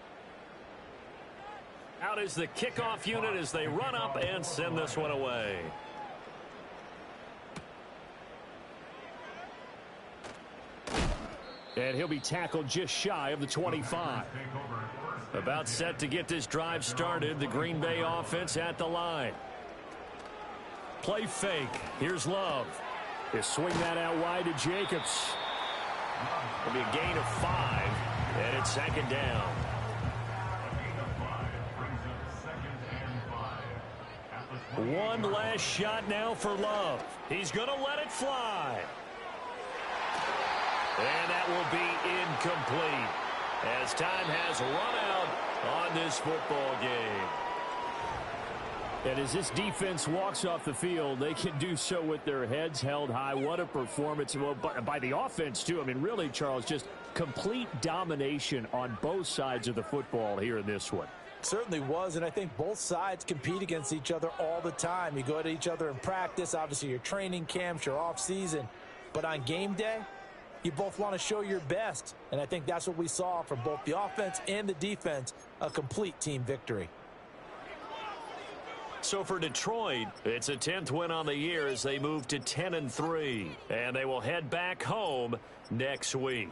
Out is the kickoff unit as they run up and send this one away. And he'll be tackled just shy of the 25. About set to get this drive started. The Green Bay offense at the line. Play fake. Here's Love. They swing that out wide to Jacobs. It'll be a gain of 5, and it's second down. One last shot now for Love. He's going to let it fly. And that will be incomplete as time has run out on this football game. And as this defense walks off the field, they can do so with their heads held high. What a performance by the offense, too. I mean, really, Charles, just complete domination on both sides of the football here in this one. Certainly was, and I think both sides compete against each other all the time. You go to each other in practice, obviously your training camps, your off-season. But on game day, you both want to show your best. And I think that's what we saw from both the offense and the defense, a complete team victory. So for Detroit, it's a 10th win on the year as they move to 10-3. And they will head back home next week.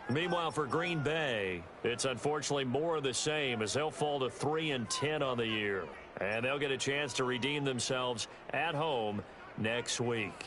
Meanwhile, for Green Bay, it's unfortunately more of the same as they'll fall to 3-10 on the year. And they'll get a chance to redeem themselves at home next week.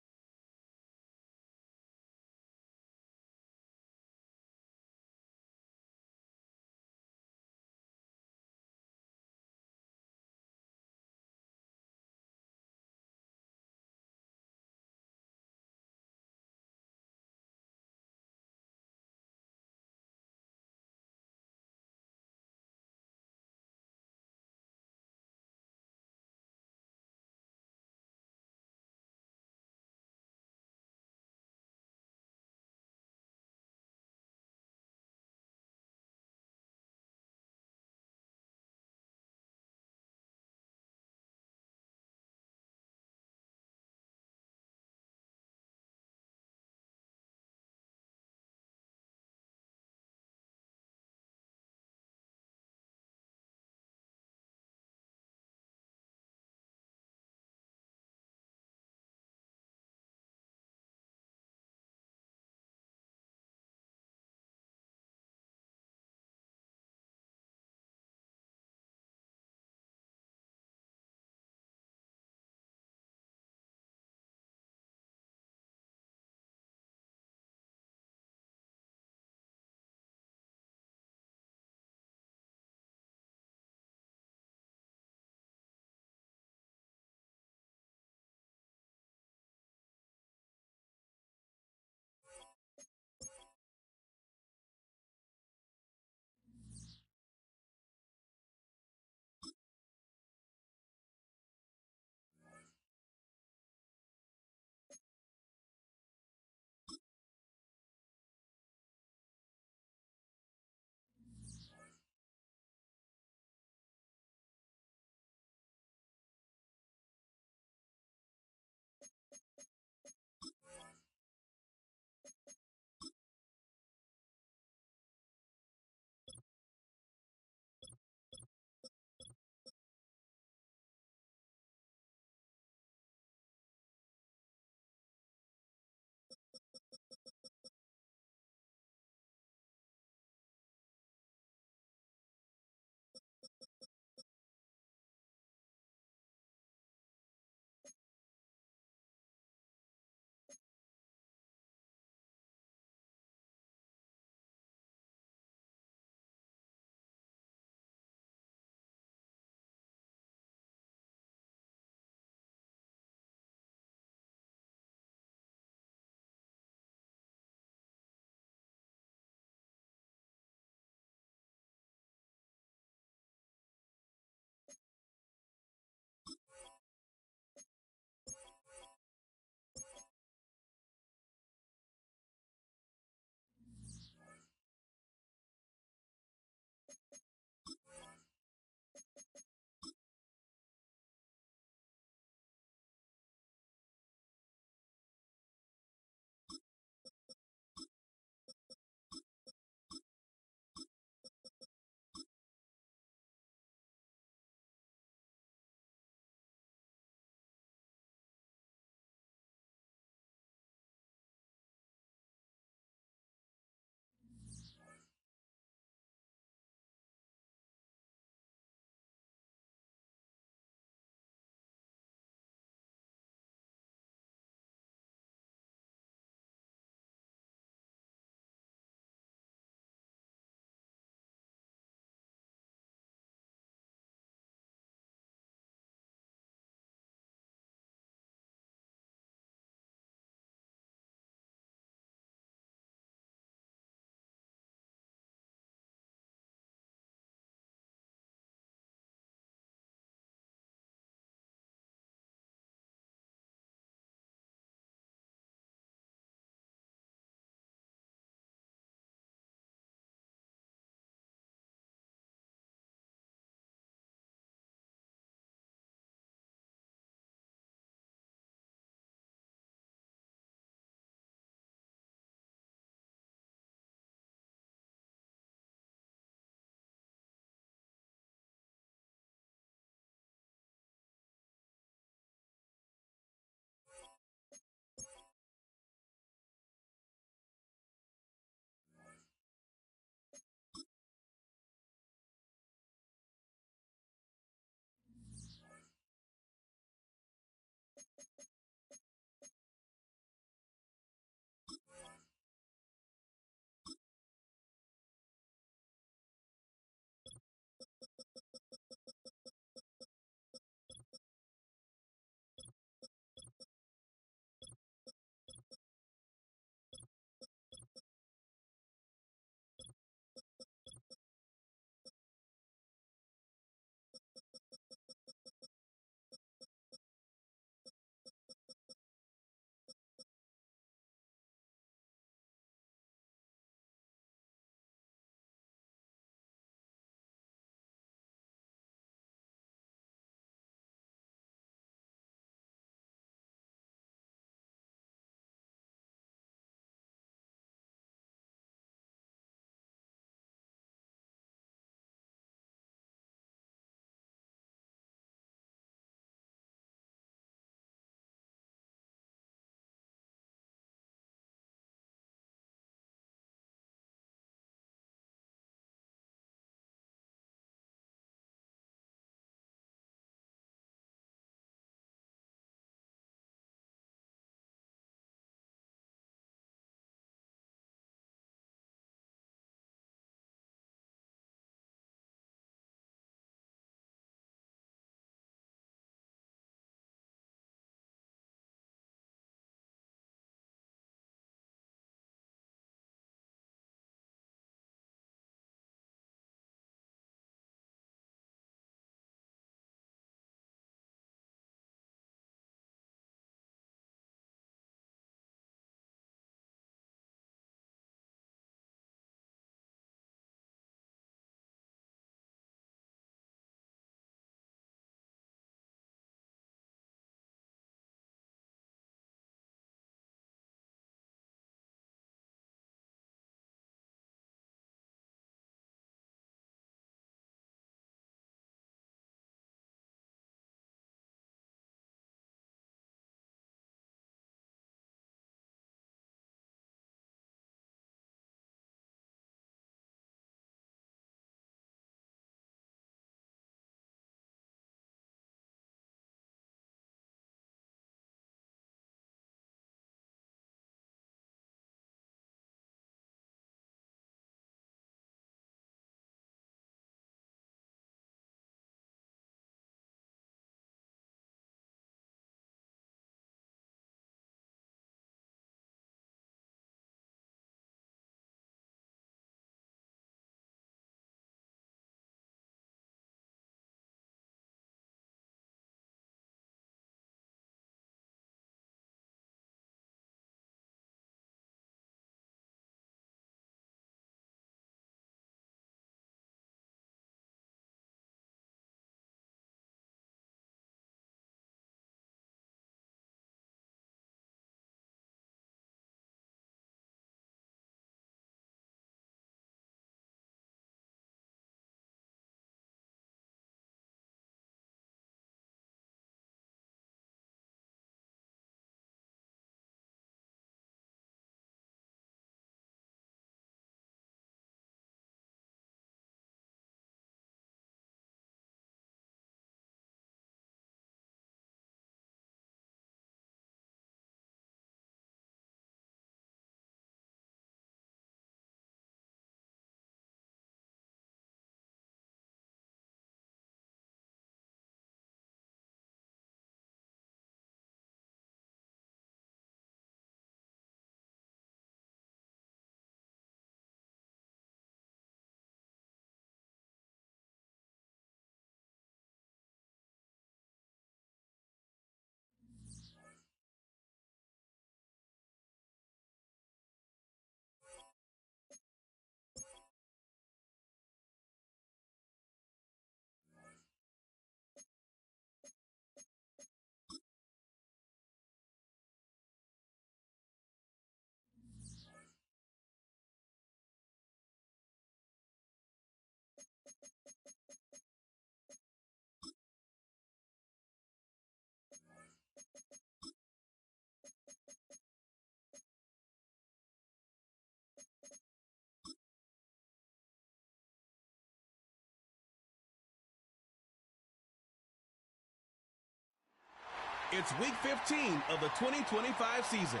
It's Week 15 of the 2025 season,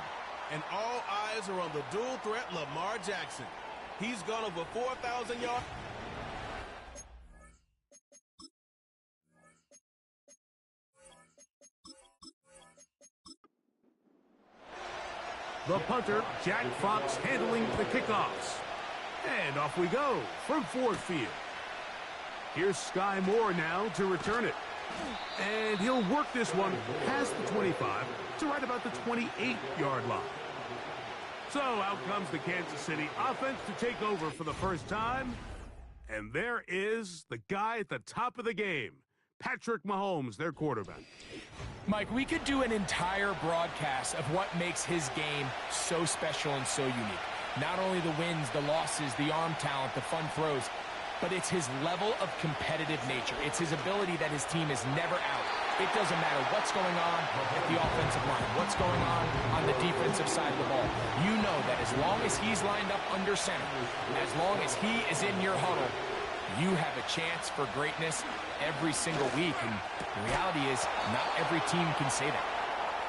and all eyes are on the dual threat Lamar Jackson. He's gone over 4,000 yards. The punter, Jack Fox, handling the kickoffs. And off we go from Ford Field. Here's Sky Moore now to return it. And he'll work this one past the 25 to right about the 28-yard line. So out comes the Kansas City offense to take over for the first time. And there is the guy at the top of the game, Patrick Mahomes, their quarterback. Mike, we could do an entire broadcast of what makes his game so special and so unique. Not only the wins, the losses, the arm talent, the fun throws, but it's his level of competitive nature. It's his ability that his team is never out. It doesn't matter what's going on at the offensive line, what's going on the defensive side of the ball. You know that as long as he's lined up under center, as long as he is in your huddle, you have a chance for greatness every single week. And the reality is, not every team can say that.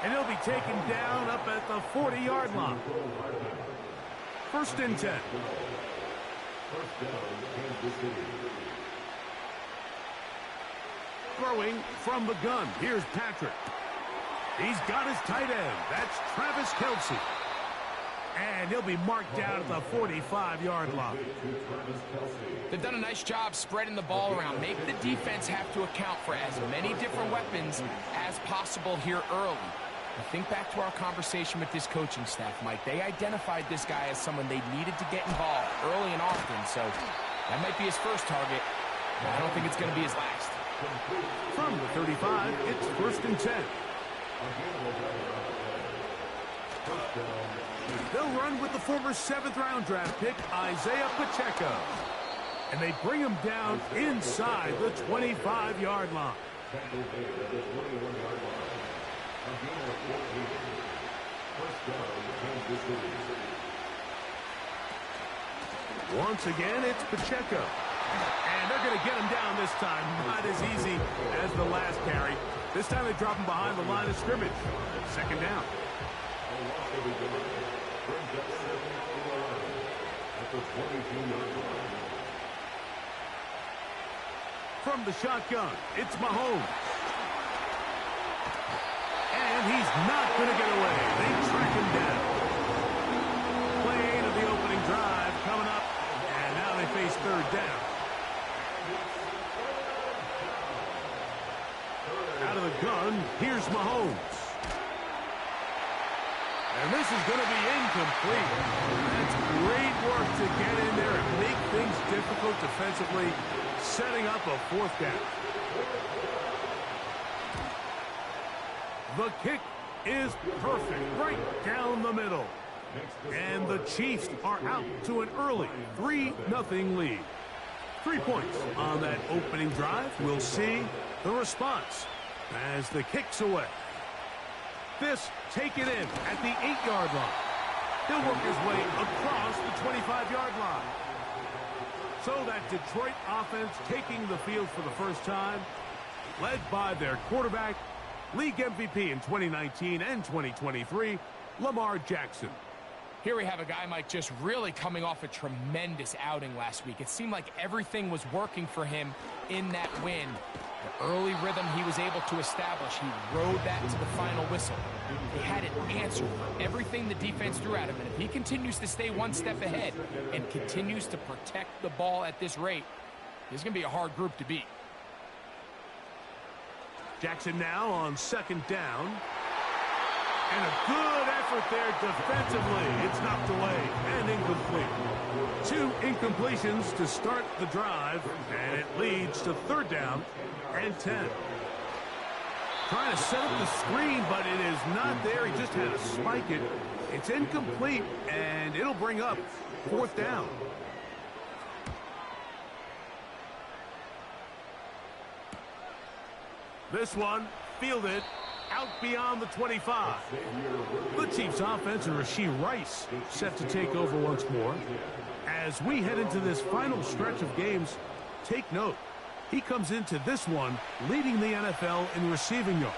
And he'll be taken down up at the 40-yard line. First and 10. Throwing from the gun. Here's Patrick. He's got his tight end. That's Travis Kelce. And he'll be marked down at the 45-yard line. They've done a nice job spreading the ball around. Make the defense have to account for as many different weapons as possible here early. Now think back to our conversation with this coaching staff, Mike. They identified this guy as someone they needed to get involved early and often. So that might be his first target, but I don't think it's going to be his last. From the 35, it's first and 10. They'll run with the former 7th-round draft pick, Isaiah Pacheco. And they bring him down inside the 25-yard line. Once again, it's Pacheco. And they're going to get him down this time. Not as easy as the last carry. This time they drop him behind the line of scrimmage. Second down. From the shotgun, it's Mahomes. And he's not going to get away. They track him down. Play of the opening drive coming up. And now they face third down. Out of the gun, here's Mahomes. And this is going to be incomplete. That's great work to get in there and make things difficult defensively, setting up a fourth down. The kick is perfect, right down the middle. And the Chiefs are out to an early 3-0 lead. 3 points on that opening drive. We'll see the response as the kick's away. This taken in at the 8-yard line. He'll work his way across the 25-yard line. So that Detroit offense taking the field for the first time, led by their quarterback, league MVP in 2019 and 2023, Lamar Jackson. Here we have a guy, Mike, just really coming off a tremendous outing last week. It seemed like everything was working for him in that win. The early rhythm he was able to establish, he rode that to the final whistle. He had an answer for everything the defense threw at him, and if he continues to stay one step ahead and continues to protect the ball at this rate, this is going to be a hard group to beat. Jackson now on second down. And a good effort there defensively. It's knocked away and incomplete. 2 incompletions to start the drive, and it leads to third down and 10. Trying to set up the screen, but it is not there. He just had to spike it. It's incomplete, and it'll bring up fourth down. This one fielded out beyond the 25. The Chiefs offense and Rashee Rice set to take over once more. As we head into this final stretch of games, take note. He comes into this one leading the NFL in receiving yards.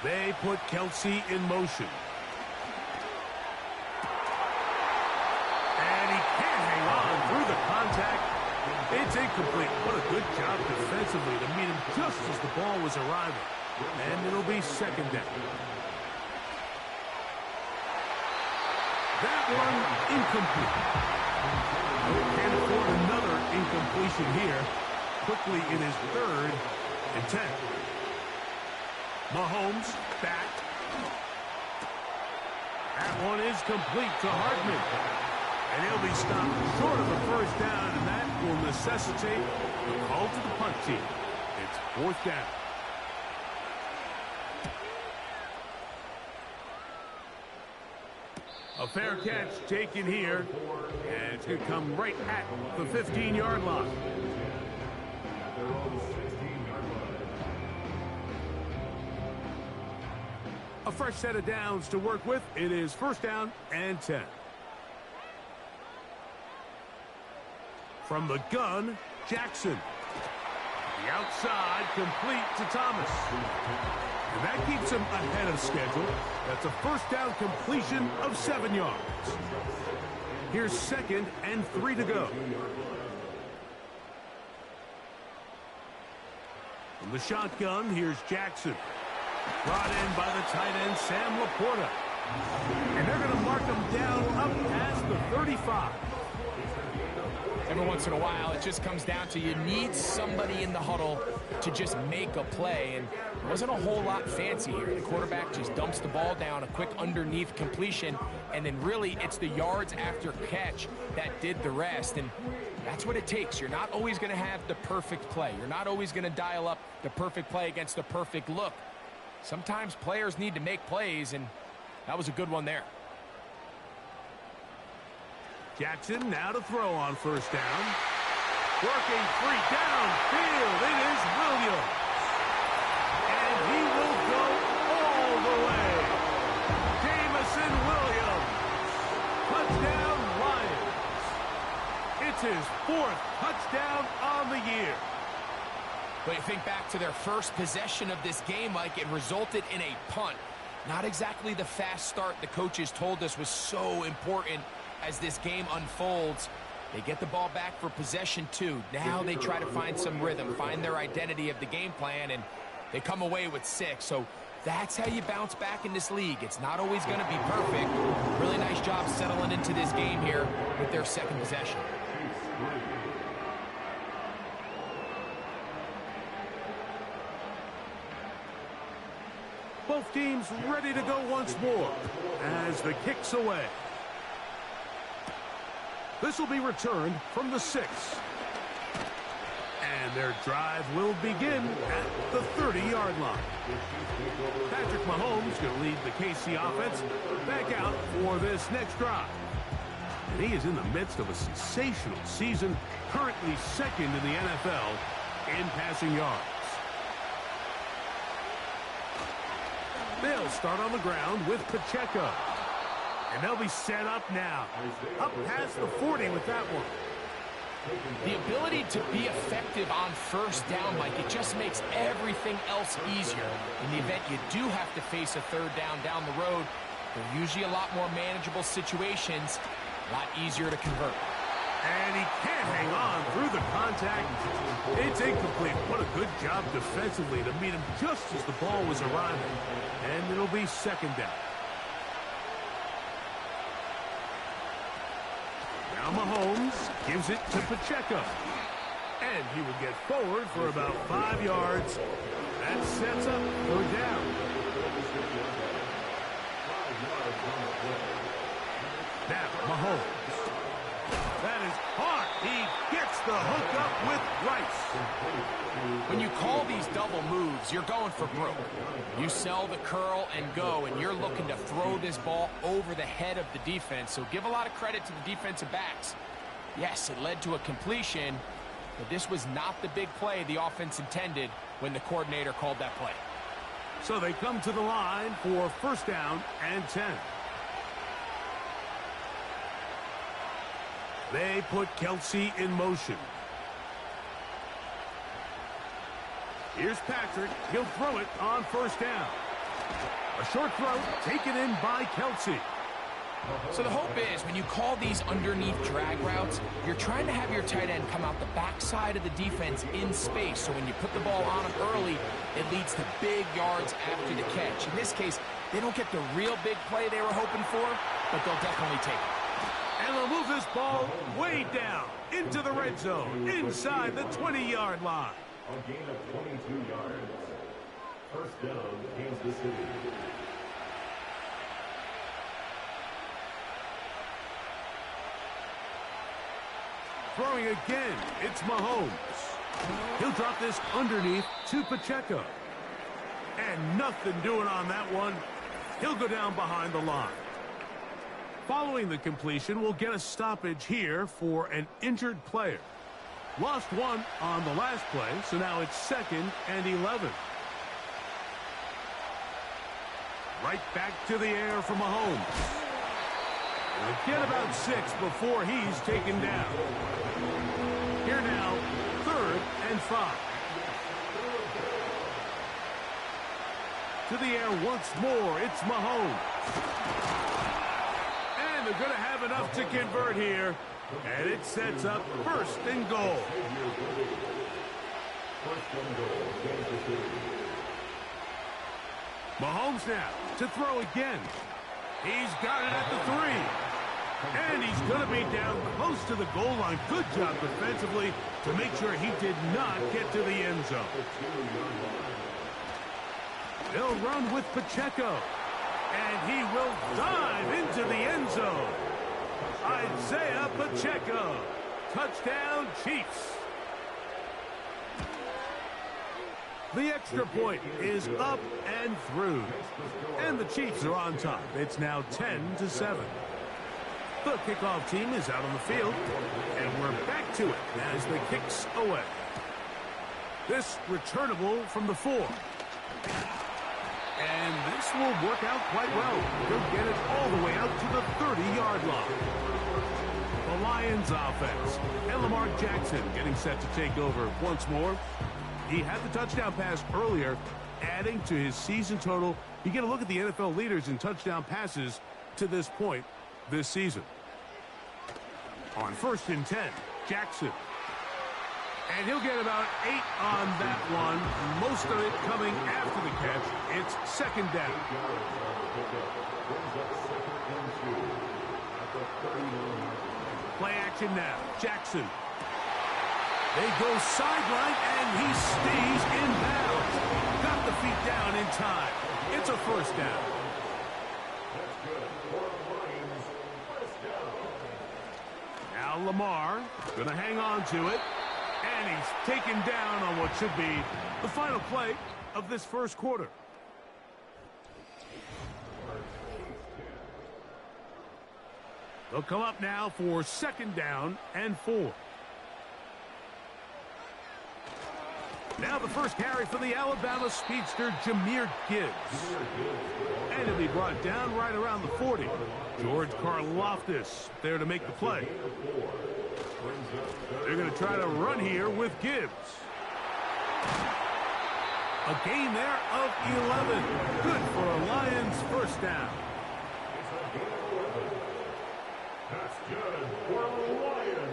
They put Kelsey in motion. And he can't hang on through the contact. It's incomplete. What a good job defensively to meet him just as the ball was arriving. And it'll be second down. That one incomplete. Can't afford another incompletion here. Quickly in his 3rd and 10. Mahomes back. That one is complete to Hardman. And he'll be stopped short of the first down, and that will necessitate a call to the punt team. It's 4th down. A fair catch taken here, and it's going to come right at the 15-yard line. A fresh set of downs to work with. It is 1st down and 10. From the gun, Jackson. The outside, complete to Thomas. And that keeps him ahead of schedule. That's a 1st down completion of 7 yards. Here's 2nd and 3 to go. From the shotgun, here's Jackson. Brought in by the tight end, Sam Laporta. And they're going to mark him down up past the 35. Every once in a while, it just comes down to you need somebody in the huddle to just make a play. And it wasn't a whole lot fancy here. The quarterback just dumps the ball down, a quick underneath completion, and then really it's the yards after catch that did the rest. And that's what it takes. You're not always going to have the perfect play. You're not always going to dial up the perfect play against the perfect look. Sometimes players need to make plays, and that was a good one there. Jackson now to throw on 1st down. Working free downfield. It is Williams. And he will go all the way. Jameson Williams. Touchdown Lions. It's his 4th touchdown on the year. But you think back to their first possession of this game, Mike, it resulted in a punt. Not exactly the fast start the coaches told us was so important as this game unfolds. They get the ball back for possession 2. Now they try to find some rhythm, find their identity of the game plan, and they come away with 6. So that's how you bounce back in this league. It's not always going to be perfect. Really nice job settling into this game here with their 2nd possession. Both teams ready to go once more as the kick's away. This will be returned from the 6. And their drive will begin at the 30-yard line. Patrick Mahomes going to lead the KC offense back out for this next drive. And he is in the midst of a sensational season, currently 2nd in the NFL in passing yards. They'll start on the ground with Pacheco. And they'll be set up now. Up past the 40 with that one. The ability to be effective on 1st down, Mike, it just makes everything else easier. In the event you do have to face a 3rd down the road, they're usually a lot more manageable situations, a lot easier to convert. And he can't hang on through the contact. It's incomplete. What a good job defensively to meet him just as the ball was arriving. And it'll be 2nd down. Now Mahomes gives it to Pacheco. And he will get forward for about 5 yards. That sets up 3rd down. Now Mahomes. That is hard. He gets the hook up with Rice. When you call these double moves, you're going for broke. You sell the curl and go, and you're looking to throw this ball over the head of the defense. So give a lot of credit to the defensive backs. Yes, it led to a completion, but this was not the big play the offense intended when the coordinator called that play. So they come to the line for 1st down and 10. They put Kelsey in motion. Here's Patrick. He'll throw it on 1st down. A short throw taken in by Kelsey. So the hope is when you call these underneath drag routes, you're trying to have your tight end come out the backside of the defense in space. So when you put the ball on him early, it leads to big yards after the catch. In this case, they don't get the real big play they were hoping for, but they'll definitely take it. And they'll move this ball way down into the red zone, inside the 20-yard line. A gain of 22 yards. First down, Kansas City. Throwing again, it's Mahomes. He'll drop this underneath to Pacheco. And nothing doing on that one. He'll go down behind the line. Following the completion, we'll get a stoppage here for an injured player. Lost one on the last play, so now it's 2nd and 11. Right back to the air for Mahomes. We'll get about 6 before he's taken down. Here now, 3rd and 5. To the air once more, it's Mahomes. And they're going to have enough to convert here. And it sets up 1st and goal. Mahomes now to throw again. He's got it at the 3. And he's going to be down close to the goal line. Good job defensively to make sure he did not get to the end zone. They'll run with Pacheco. And he will dive into the end zone. Isaiah Pacheco. Touchdown, Chiefs. The extra point is up and through. And the Chiefs are on top. It's now 10-7. The kickoff team is out on the field. And we're back to it as the kick's away. This returnable from the 4. And this will work out quite well. They'll get it all the way out to the 30-yard line. The Lions offense. And Lamar Jackson getting set to take over once more. He had the touchdown pass earlier, adding to his season total. You get a look at the NFL leaders in touchdown passes to this point this season. On 1st and 10, Jackson. And he'll get about 8 on that one. Most of it coming after the catch. It's 2nd down. Play action now. Jackson. They go sideline, and he stays in bounds. Got the feet down in time. It's a 1st down. Now Lamar going to hang on to it. And he's taken down on what should be the final play of this 1st quarter. They'll come up now for 2nd down and 4. Now the first carry for the Alabama speedster, Jahmyr Gibbs. And he'll be brought down right around the 40. George Karlaftis there to make the play. They're going to try to run here with Gibbs. A gain there of 11. Good for a Lions 1st down.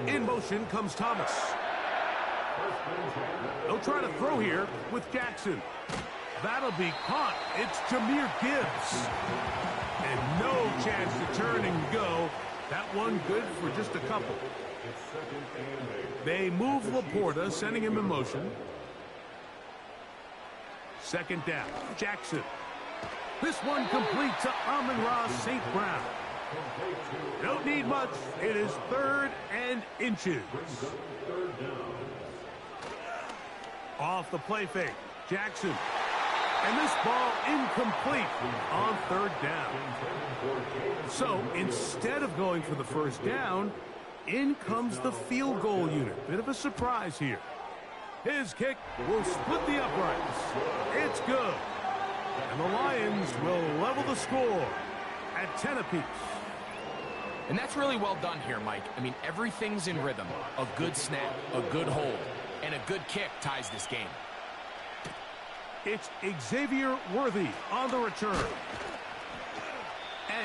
In motion comes Thomas. They'll try to throw here with Jackson. That'll be caught. It's Jahmyr Gibbs. And no chance to turn and go. That one good for just a couple. They move Laporta, sending him in motion. 2nd down. Jackson. This one complete to Amon-Ra St. Brown. Don't need much. It is 3rd and inches. Off the play fake. Jackson. And this ball incomplete on 3rd down. So instead of going for the 1st down, in comes the field goal unit. Bit of a surprise here. His kick will split the uprights. It's good. And the Lions will level the score at 10 apiece. And that's really well done here, Mike. I mean, everything's in rhythm. A good snap, a good hold, and a good kick ties this game. It's Xavier Worthy on the return.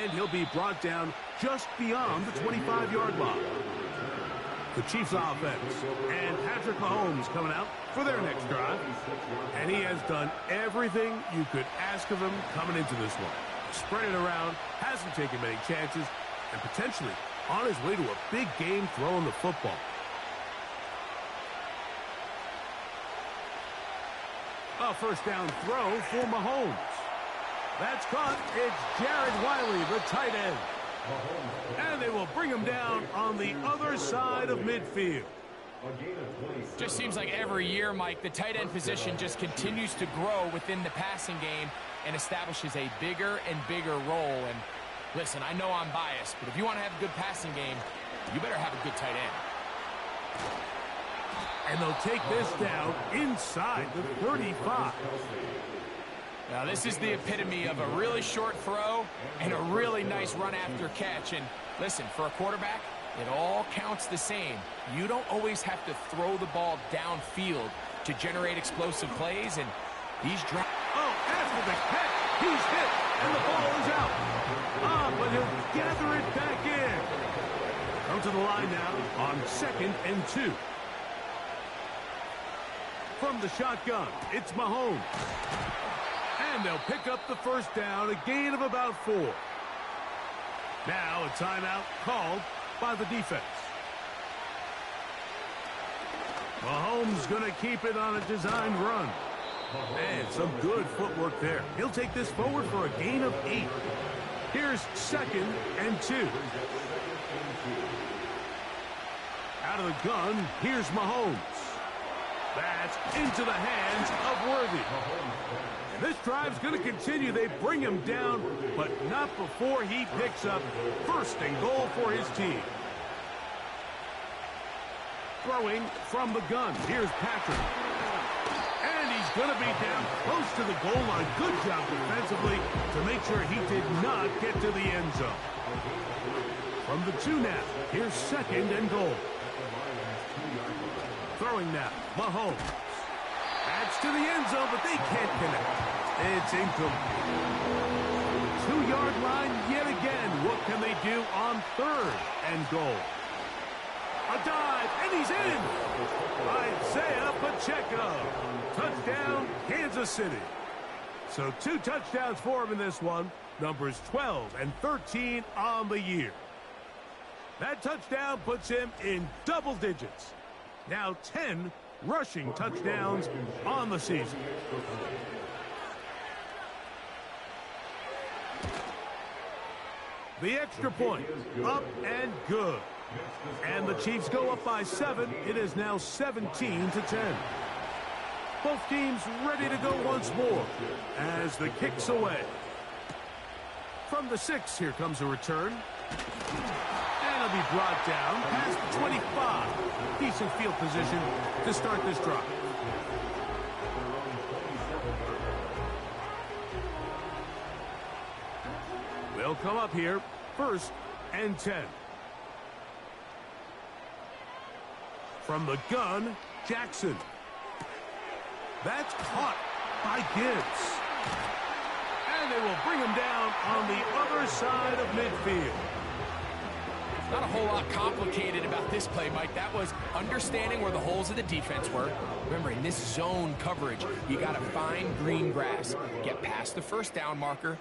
And he'll be brought down just beyond the 25-yard line. The Chiefs offense and Patrick Mahomes coming out for their next drive. And he has done everything you could ask of him coming into this one. Spread it around, hasn't taken many chances, and potentially on his way to a big game throwing the football. A first down throw for Mahomes. That's caught. It's Jared Wiley, the tight end. And they will bring him down on the other side of midfield. Just seems like every year, Mike, the tight end position just continues to grow within the passing game and establishes a bigger and bigger role. And listen, I know I'm biased, but if you want to have a good passing game, you better have a good tight end. And they'll take this down inside the 35. Now, this is the epitome of a really short throw and a really nice run after catch. And listen, for a quarterback, it all counts the same. You don't always have to throw the ball downfield to generate explosive plays. And these drives. Oh, after the catch, he's hit, and the ball is out. But he'll gather it back in. Come to the line now on 2nd and 2. From the shotgun, it's Mahomes. And they'll pick up the first down, a gain of about 4. Now a timeout called by the defense. Mahomes going to keep it on a designed run. And some good footwork there. He'll take this forward for a gain of 8. Here's 2nd and 2. Out of the gun, here's Mahomes. That's into the hands of Worthy. And this drive's going to continue. They bring him down, but not before he picks up 1st and goal for his team. Throwing from the gun. Here's Patrick. And he's going to be down close to the goal line. Good job defensively to make sure he did not get to the end zone. From the 2 now, here's 2nd and goal. Throwing now, Mahomes. That's to the end zone, but they can't connect. It's incomplete. 2-yard line yet again. What can they do on 3rd and goal? A dive, and he's in. Isaiah Pacheco. Touchdown, Kansas City. So 2 touchdowns for him in this one. Numbers 12 and 13 on the year. That touchdown puts him in double digits. Now 10 rushing touchdowns on the season. The extra point, up and good. And the Chiefs go up by 7. It is now 17-10. Both teams ready to go once more as the kick's away. From the 6, here comes a return. And it'll be brought down past the 25. Decent field position to start this drive. They'll come up here, 1st and 10. From the gun, Jackson. That's caught by Gibbs. And they will bring him down on the other side of midfield. Not a whole lot complicated about this play, Mike. That was understanding where the holes of the defense were. Remember, in this zone coverage, you got to find green grass. Get past the first down marker,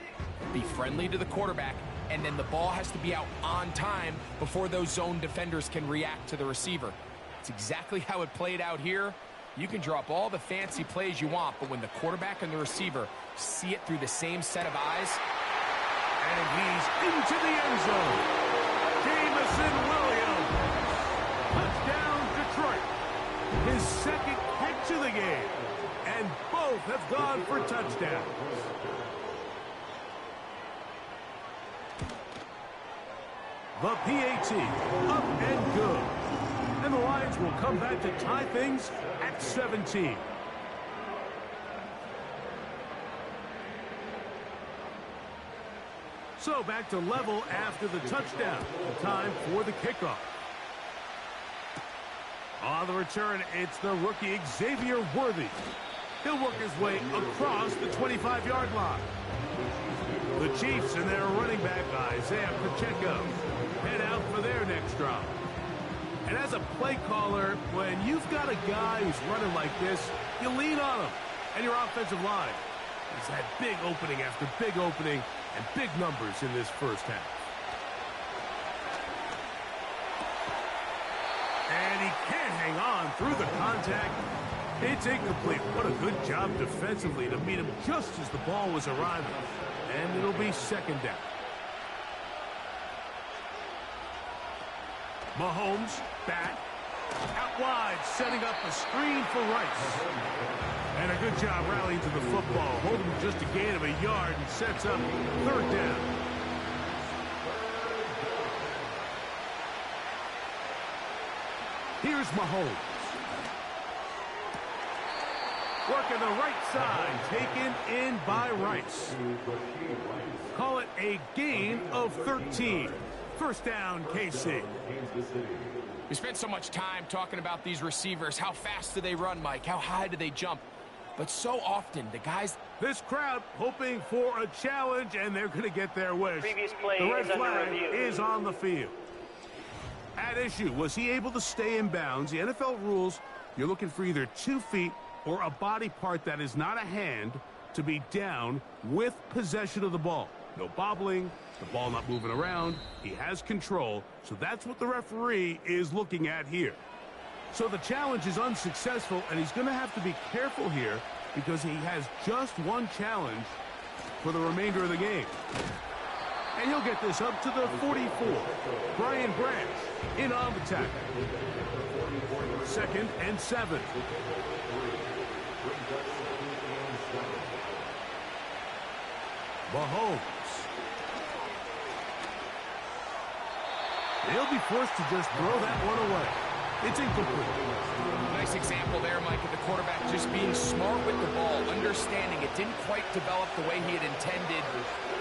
be friendly to the quarterback, and then the ball has to be out on time before those zone defenders can react to the receiver. It's exactly how it played out here. You can draw up all the fancy plays you want, but when the quarterback and the receiver see it through the same set of eyes. And he's into the end zone. Jameson Williams. Touchdown, Detroit. His 2nd catch of the game. And both have gone for touchdowns. The PAT, up and good. And the Lions will come back to tie things at 17. So back to level after the touchdown. Time for the kickoff. On the return, it's the rookie Xavier Worthy. He'll work his way across the 25-yard line. The Chiefs and their running back, Isaiah Pacheco, head out for their next drive. And as a play caller, when you've got a guy who's running like this, you lean on him. And your offensive line has had big opening after big opening and big numbers in this first half. And he can't hang on through the contact. It's incomplete. What a good job defensively to meet him just as the ball was arriving. And it'll be second down. Mahomes back. Out wide, setting up a screen for Rice. And a good job rallying to the football. Holding just a gain of a yard and sets up third down. Here's Mahomes. Working the right side, taken in by Rice. Call it a gain of 13. First down, KC. We spent so much time talking about these receivers. How fast do they run, Mike? How high do they jump? But so often, the guys... This crowd hoping for a challenge, and they're going to get their wish. Previous play The red is under flag review. is on the field. At issue, was he able to stay in bounds? The NFL rules, you're looking for either 2 feet or a body part that is not a hand to be down with possession of the ball. No bobbling, the ball not moving around. He has control, so that's what the referee is looking at here. So the challenge is unsuccessful, and he's going to have to be careful here because he has just one challenge for the remainder of the game. And he'll get this up to the 44. Brian Branch in on the tackle. 2nd and 7. Mahomes. He'll be forced to just throw that one away. It's incomplete. Nice example there, Mike, of the quarterback just being smart with the ball, understanding it didn't quite develop the way he had intended.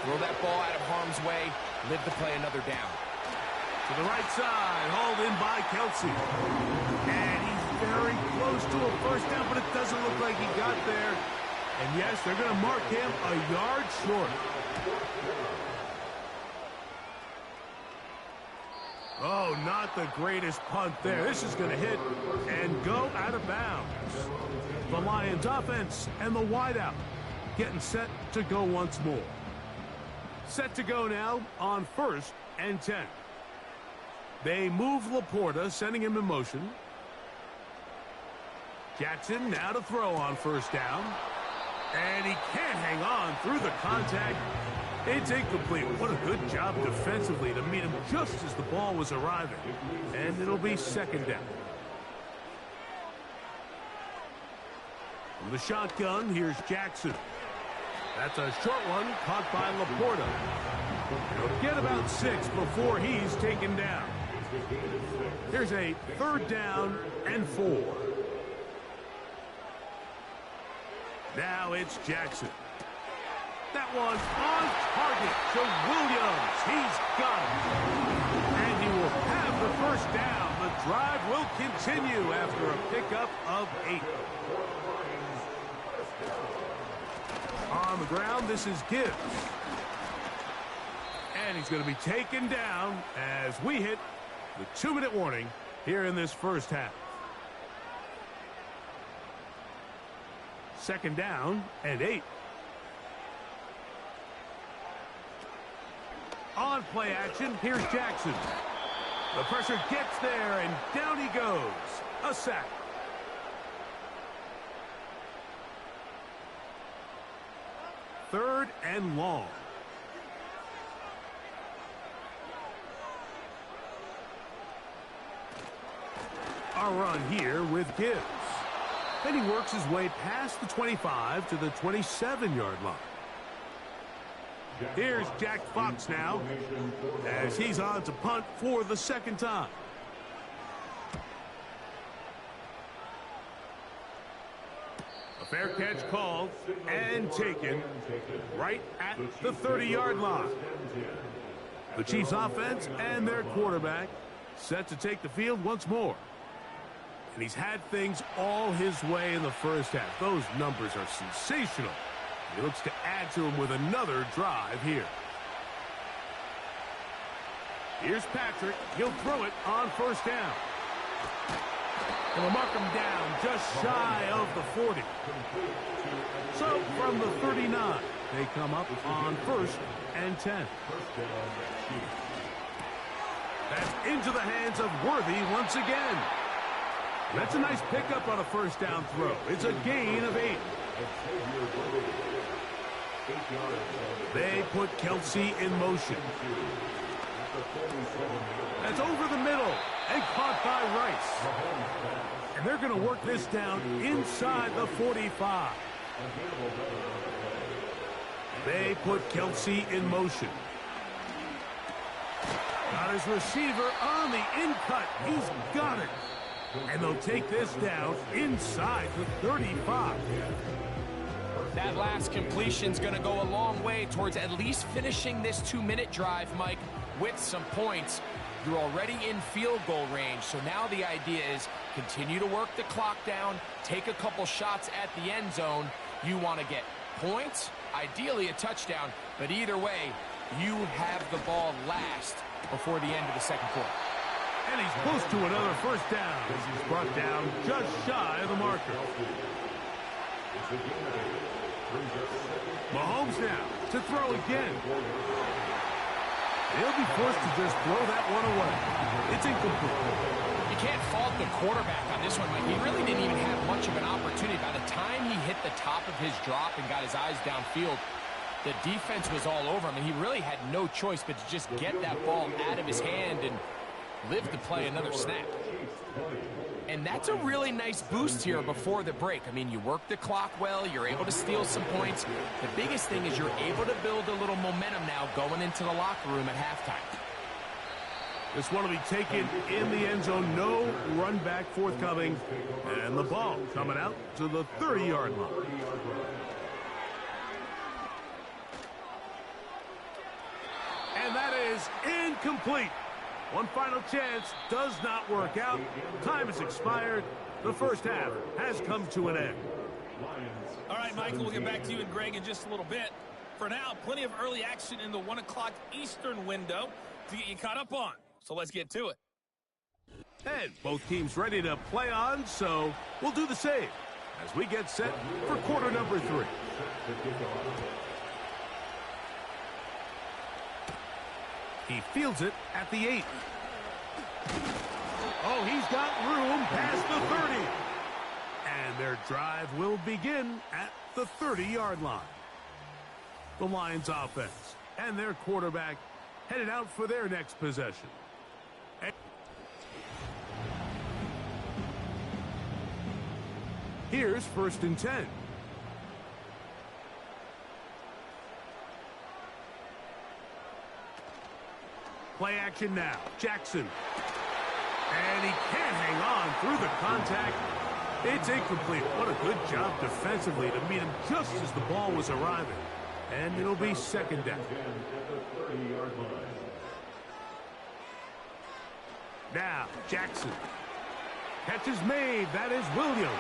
Throw that ball out of harm's way, live to play another down. To the right side, hauled in by Kelsey. And he's very close to a first down, but it doesn't look like he got there. And yes, they're going to mark him a yard short. Oh, not the greatest punt there. This is going to hit and go out of bounds. The Lions offense and the wideout getting set to go once more. Set to go now on 1st and 10. They move Laporta, sending him in motion. Jackson now to throw on 1st down. And he can't hang on through the contact. It's incomplete. What a good job defensively to meet him just as the ball was arriving. And it'll be 2nd down. From the shotgun, here's Jackson. That's a short one caught by Laporta. He'll get about 6 before he's taken down. Here's a 3rd down and 4. Now it's Jackson. That one on target to Williams. He's got it. And he will have the 1st down. The drive will continue after a pickup of 8. On the ground, this is Gibbs. And he's going to be taken down as we hit the 2-minute warning here in this first half. 2nd down and 8. On play action, here's Jackson. The pressure gets there, and down he goes. A sack. Third and long. A run here with Gibbs. And he works his way past the 25 to the 27-yard line. Here's Jack Fox now as he's on to punt for the 2nd time. A fair catch called and taken right at the 30-yard line. The Chiefs offense and their quarterback set to take the field once more. And he's had things all his way in the first half. Those numbers are sensational. He looks to add to them with another drive here. Here's Patrick. He'll throw it on first down. And we'll mark him down just shy of the 40. So from the 39, they come up on 1st and 10. That's into the hands of Worthy once again. That's a nice pickup on a first down throw. It's a gain of 8. They put Kelsey in motion. That's over the middle and caught by Rice. And they're going to work this down inside the 45. They put Kelsey in motion. Got his receiver on the in-cut. He's got it. And they'll take this down inside the 35. That last completion's going to go a long way towards at least finishing this 2-minute drive, Mike, with some points. You're already in field goal range, so now the idea is continue to work the clock down, take a couple shots at the end zone. You want to get points, ideally a touchdown, but either way, you have the ball last before the end of the second quarter. And he's close to another first down as he's brought down just shy of the marker. Mahomes now to throw again. He'll be forced to just throw that one away. It's incomplete. You can't fault the quarterback on this one, Mike. He really didn't even have much of an opportunity. By the time he hit the top of his drop and got his eyes downfield, the defense was all over him, and he really had no choice but to just get that ball out of his hand and live to play another snap. And that's a really nice boost here before the break. I mean, you work the clock well, you're able to steal some points. The biggest thing is you're able to build a little momentum now going into the locker room at halftime. This one will be taken in the end zone. No run back forthcoming. And the ball coming out to the 30-yard line. And that is incomplete. One final chance does not work out. Time has expired. The first half has come to an end. All right, Michael, we'll get back to you and Greg in just a little bit. For now, plenty of early action in the 1 o'clock Eastern window to get you caught up on. So let's get to it. And both teams ready to play on, so we'll do the same as we get set for quarter number 3. He fields it at the 8. Oh, he's got room past the 30. And their drive will begin at the 30-yard line. The Lions offense and their quarterback headed out for their next possession. Here's 1st and 10. Play action now. Jackson. And he can't hang on through the contact. It's incomplete. What a good job defensively to meet him just as the ball was arriving. And it'll be 2nd down. Now, Jackson. Catch is made. That is Williams.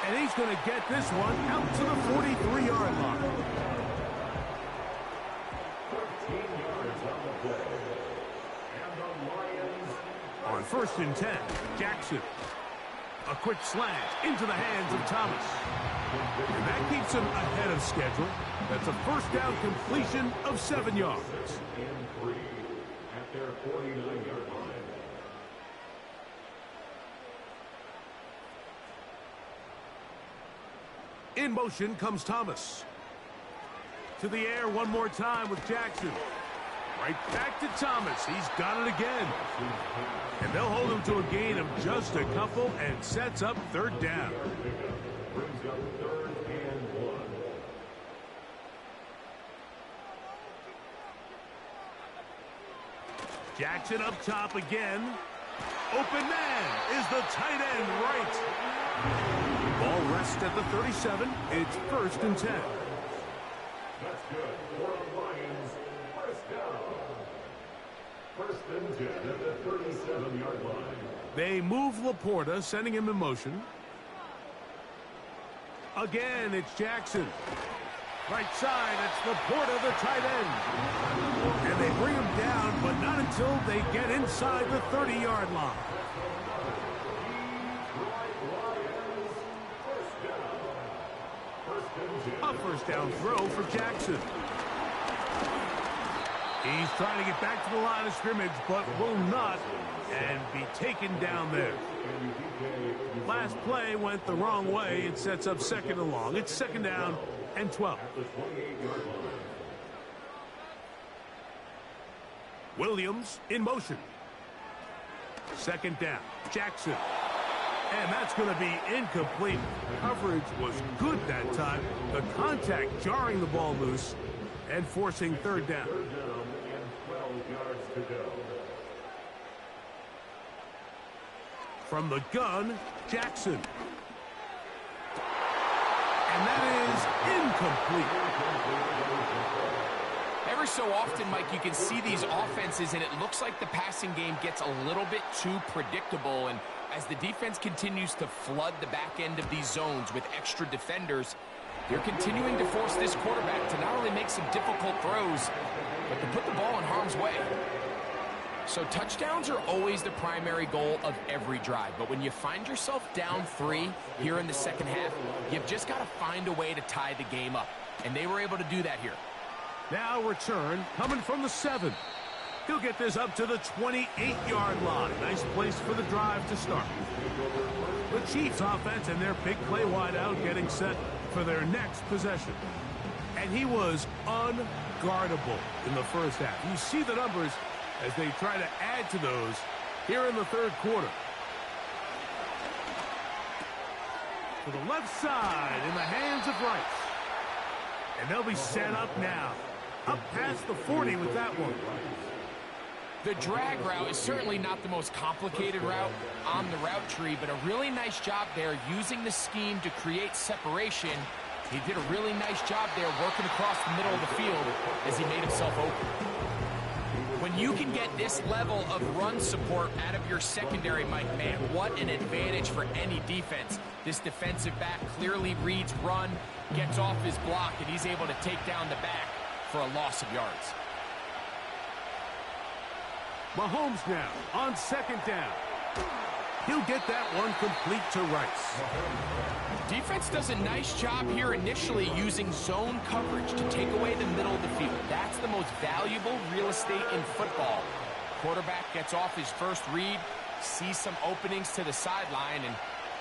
And he's going to get this one out to the 43-yard line. On 1st and 10, Jackson. A quick slant into the hands of Thomas. And that keeps him ahead of schedule. That's a first down completion of 7 yards. At their 49-yard line. In motion comes Thomas. To the air one more time with Jackson. Right back to Thomas. He's got it again. And they'll hold him to a gain of just a couple and sets up 3rd down. Brings up 3rd and 1. Jackson up top again. Open man is the tight end right. Ball rests at the 37. It's 1st and 10. That's good. For the Lions, first down. First and 10 at the 37-yard line. They move Laporta, sending him in motion. Again, it's Jackson. Right side, it's Laporta, the tight end. And they bring him down, but not until they get inside the 30-yard line. A first down throw for Jackson. He's trying to get back to the line of scrimmage, but will not, and be taken down there. Last play went the wrong way. It sets up second and long. It's second down and 12. Williams in motion. Second down. Jackson. And that's going to be incomplete. Coverage was good that time. The contact jarring the ball loose and forcing third down. 12 yards to go. From the gun, Jackson. And that is incomplete. Every so often, Mike, you can see these offenses, and it looks like the passing game gets a little bit too predictable. And as the defense continues to flood the back end of these zones with extra defenders, you're continuing to force this quarterback to not only make some difficult throws, but to put the ball in harm's way. So touchdowns are always the primary goal of every drive. But when you find yourself down 3 here in the second half, you've just got to find a way to tie the game up. And they were able to do that here. Now return coming from the 7. He'll get this up to the 28-yard line. Nice place for the drive to start. The Chiefs offense and their big play wideout getting set for their next possession. And he was unguardable in the first half. You see the numbers as they try to add to those here in the third quarter. To the left side in the hands of Rice. And they'll be set up now. Up past the 40 with that one. The drag route is certainly not the most complicated route on the route tree, but a really nice job there using the scheme to create separation. He did a really nice job there working across the middle of the field as he made himself open. When you can get this level of run support out of your secondary, Mike, man, what an advantage for any defense. This defensive back clearly reads run, gets off his block, and he's able to take down the back for a loss of yards. Mahomes now on second down. He'll get that one complete to Rice. Defense does a nice job here initially using zone coverage to take away the middle of the field. That's the most valuable real estate in football. Quarterback gets off his first read, sees some openings to the sideline, and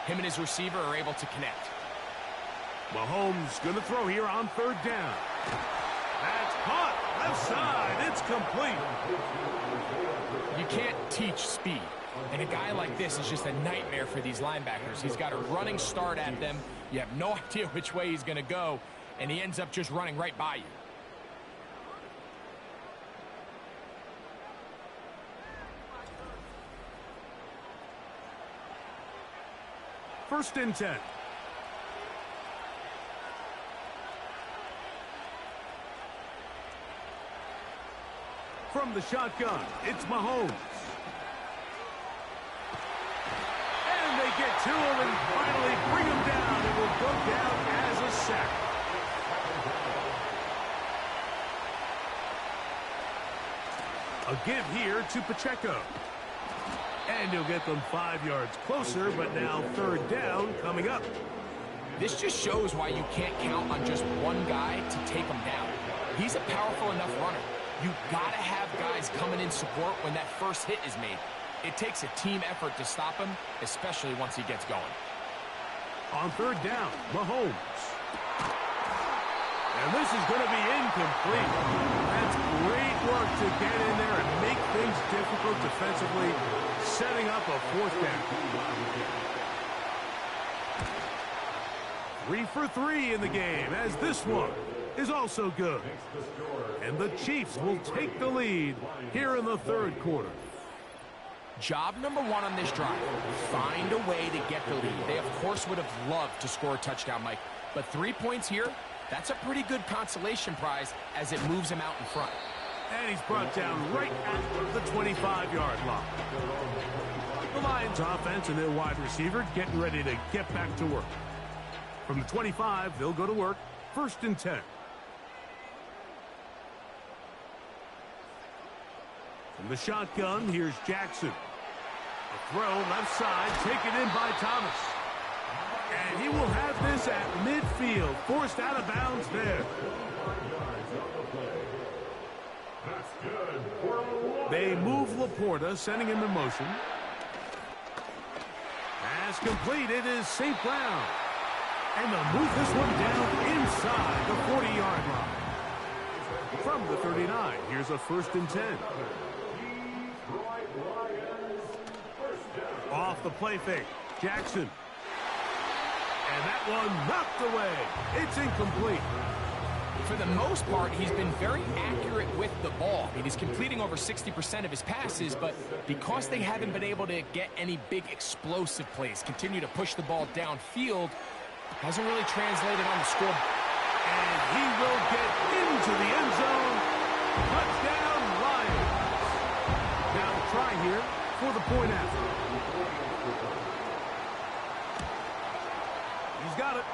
him and his receiver are able to connect. Mahomes going to throw here on third down. That's caught. Left side. It's complete. You can't teach speed. And a guy like this is just a nightmare for these linebackers. He's got a running start at them. You have no idea which way he's going to go, and he ends up just running right by you. First and 10. From the shotgun, it's Mahomes. And they get to him and finally bring him down. It will go down as a sack. A give here to Pacheco. And he'll get them 5 yards closer, but now third down coming up. This just shows why you can't count on just one guy to take him down. He's a powerful enough runner. You gotta have guys coming in support when that first hit is made. It takes a team effort to stop him, especially once he gets going. On third down, Mahomes. And this is going to be incomplete. That's great work to get in there and make things difficult defensively, setting up a fourth down. 3 for 3 in the game, as this one is also good. And the Chiefs will take the lead here in the third quarter. Job number 1 on this drive, find a way to get the lead. They, of course, would have loved to score a touchdown, Mike. But 3 points here, that's a pretty good consolation prize as it moves them out in front. And he's brought down right at the 25-yard line. The Lions offense and their wide receiver getting ready to get back to work. From the 25, they'll go to work. 1st and 10. From the shotgun, here's Jackson. A throw left side, taken in by Thomas. And he will have this at midfield, forced out of bounds there. They move Laporta, sending him in motion. Pass completed is St. Brown. And they'll move this one down inside the 40-yard line. From the 39, here's a 1st and 10. Off the play fake, Jackson. And that one knocked away. It's incomplete. For the most part, he's been very accurate with the ball. I mean, he's completing over 60% of his passes, but because they haven't been able to get any big explosive plays, continue to push the ball downfield, hasn't really translated on the score. And he will get into the end zone. Touchdown, Lions. Now the try here for the point after. He's got it.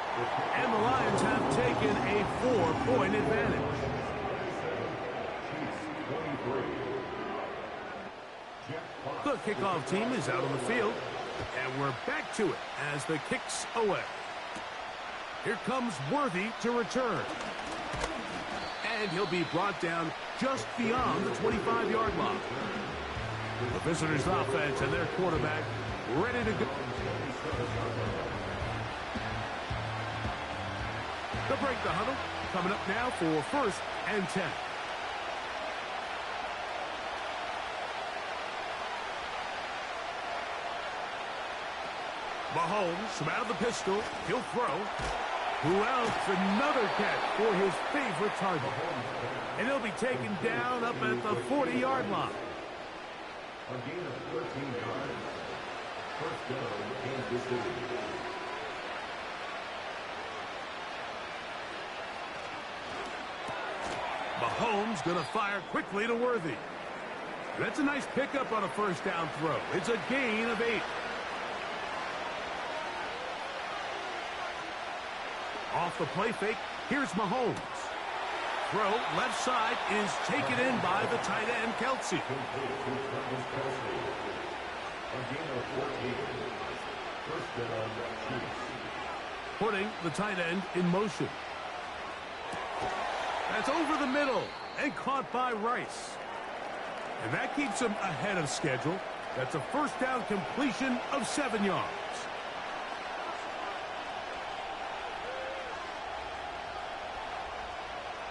And the Lions have taken a 4-point advantage. The kickoff team is out on the field. And we're back to it as the kick's away. Here comes Worthy to return. And he'll be brought down just beyond the 25-yard line. The visitors' offense and their quarterback ready to go. They'll break the huddle. Coming up now for 1st and 10. Mahomes from out of the pistol. He'll throw. Who else? Another catch for his favorite target. And he'll be taken down up at the 40-yard line. A gain of 13 yards. 1st down, Kansas City. Mahomes going to fire quickly to Worthy. That's a nice pickup on a 1st down throw. It's a gain of 8. Off the play fake, here's Mahomes. Throw left side is taken in by the tight end, Kelce. Putting the tight end in motion. That's over the middle and caught by Rice. And that keeps him ahead of schedule. That's a 1st down completion of 7 yards.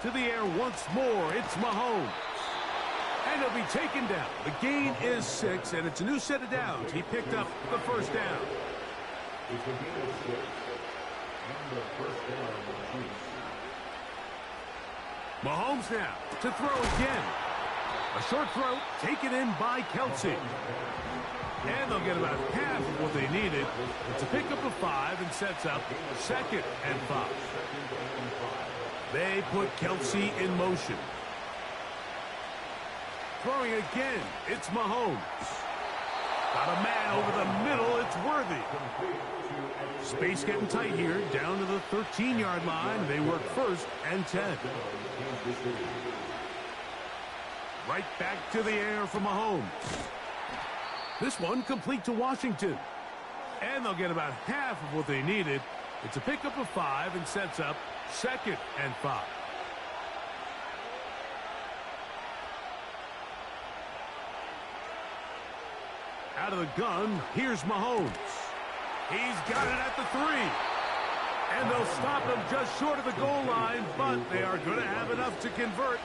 To the air once more, it's Mahomes. And he'll be taken down. The gain is 6, and it's a new set of downs. He picked up the 1st down. It's a gain of 6. And the 1st down. Mahomes now to throw again. A short throw taken in by Kelce. And they'll get about half of what they needed. It's a pickup of 5 and sets up 2nd and 5. They put Kelce in motion. Throwing again, it's Mahomes. Got a man over the middle, it's Worthy. Space getting tight here, down to the 13-yard line. They work 1st and 10. Right back to the air for Mahomes. This one complete to Washington. And they'll get about half of what they needed. It's a pickup of 5 and sets up 2nd and 5. Out of the gun, here's Mahomes. He's got it at the 3. And they'll stop him just short of the goal line, but they are going to have enough to convert.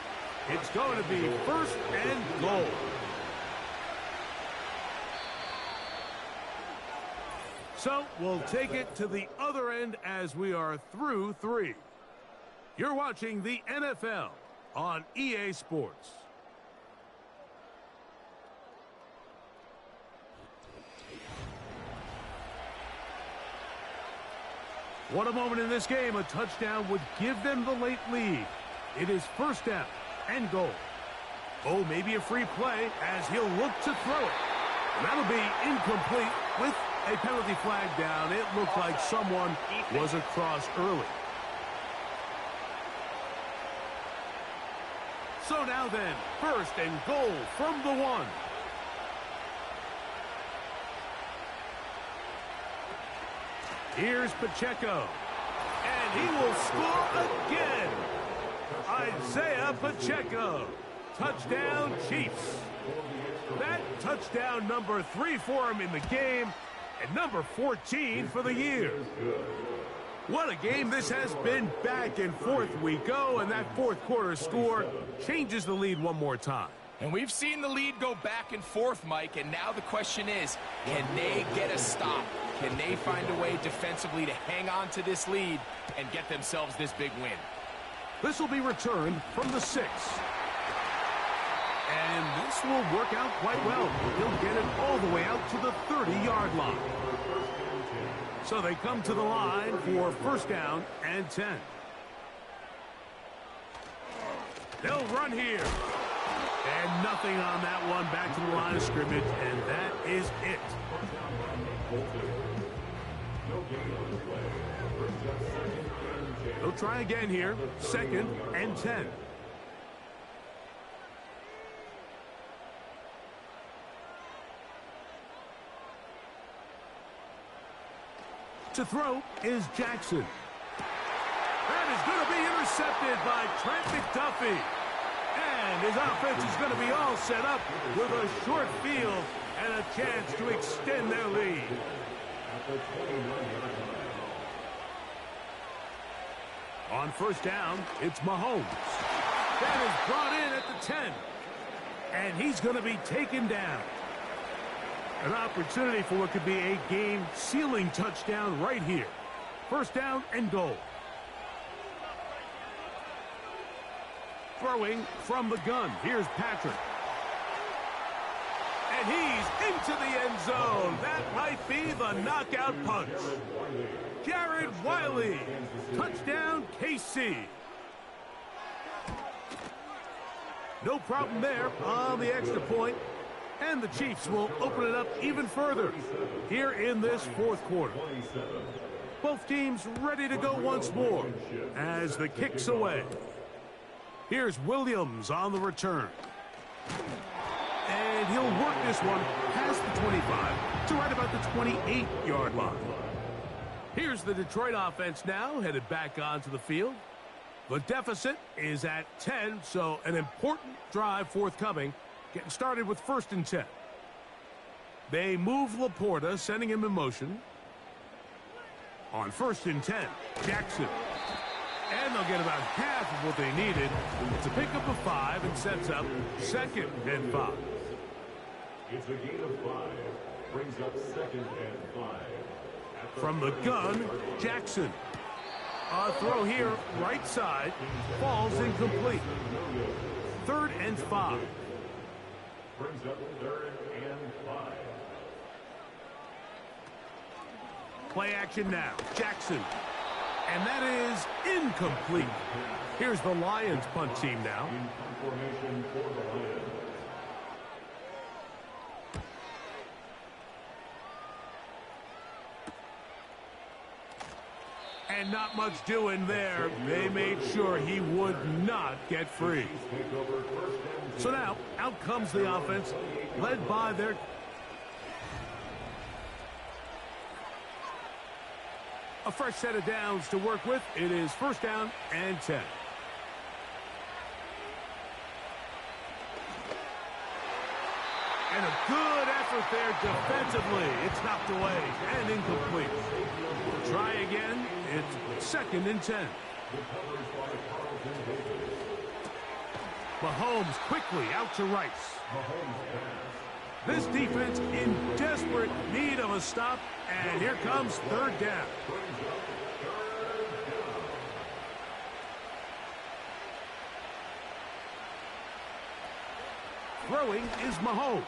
It's going to be 1st and goal. So we'll take it to the other end as we are through 3. You're watching the NFL on EA Sports. What a moment in this game. A touchdown would give them the late lead. It is 1st down and goal. Oh, maybe a free play as he'll look to throw it. And that'll be incomplete with a penalty flag down. It looked like someone was across early. So now then, first and goal from the 1. Here's Pacheco. And he will score again. Isaiah Pacheco. Touchdown, Chiefs. That touchdown number 3 for him in the game and number 14 for the year. What a game this has been. Back and forth we go, and that fourth quarter score changes the lead one more time. And we've seen the lead go back and forth, Mike, and now the question is, can they get a stop? Can they find a way defensively to hang on to this lead and get themselves this big win? This will be returned from the 6. And this will work out quite well. He'll get it all the way out to the 30-yard line. So they come to the line for first down and 10. They'll run here. And nothing on that one. Back to the line of scrimmage, and that is it. They'll try again here. Second and 10. To throw is Jackson. That is going to be intercepted by Trent McDuffie. And his offense is going to be all set up with a short field and a chance to extend their lead. On first down, it's Mahomes. That is brought in at the 10. And he's going to be taken down. An opportunity for what could be a game-sealing touchdown right here. First down and goal. Throwing from the gun. Here's Patrick. And he's into the end zone. That might be the knockout punch. Jared Wiley. Touchdown, KC. No problem there on the extra point. And the Chiefs will open it up even further here in this fourth quarter. Both teams ready to go once more as the kick's away. Here's Williams on the return. And he'll work this one past the 25 to right about the 28-yard line. Here's the Detroit offense now headed back onto the field. The deficit is at 10, so an important drive forthcoming. Getting started with first and 10. They move Laporta, sending him in motion. On first and 10, Jackson. And they'll get about half of what they needed. It's a pickup of 5 and sets up second and 5. It's a gain of 5. Brings up second and 5. From the gun, Jackson. A throw here, right side, falls incomplete. Third and 5. Brings up third and 5. Play action now. Jackson. And that is incomplete. Here's the Lions punt team now. In formation for the Lions. And not much doing there. They made sure he would not get free. So now, out comes the offense, led by their... A fresh set of downs to work with. It is first down and 10. And a good effort there defensively. It's knocked away and incomplete. Try again. It's second and 10. Mahomes quickly out to Rice. This defense in desperate need of a stop, and here comes third down. Throwing is Mahomes.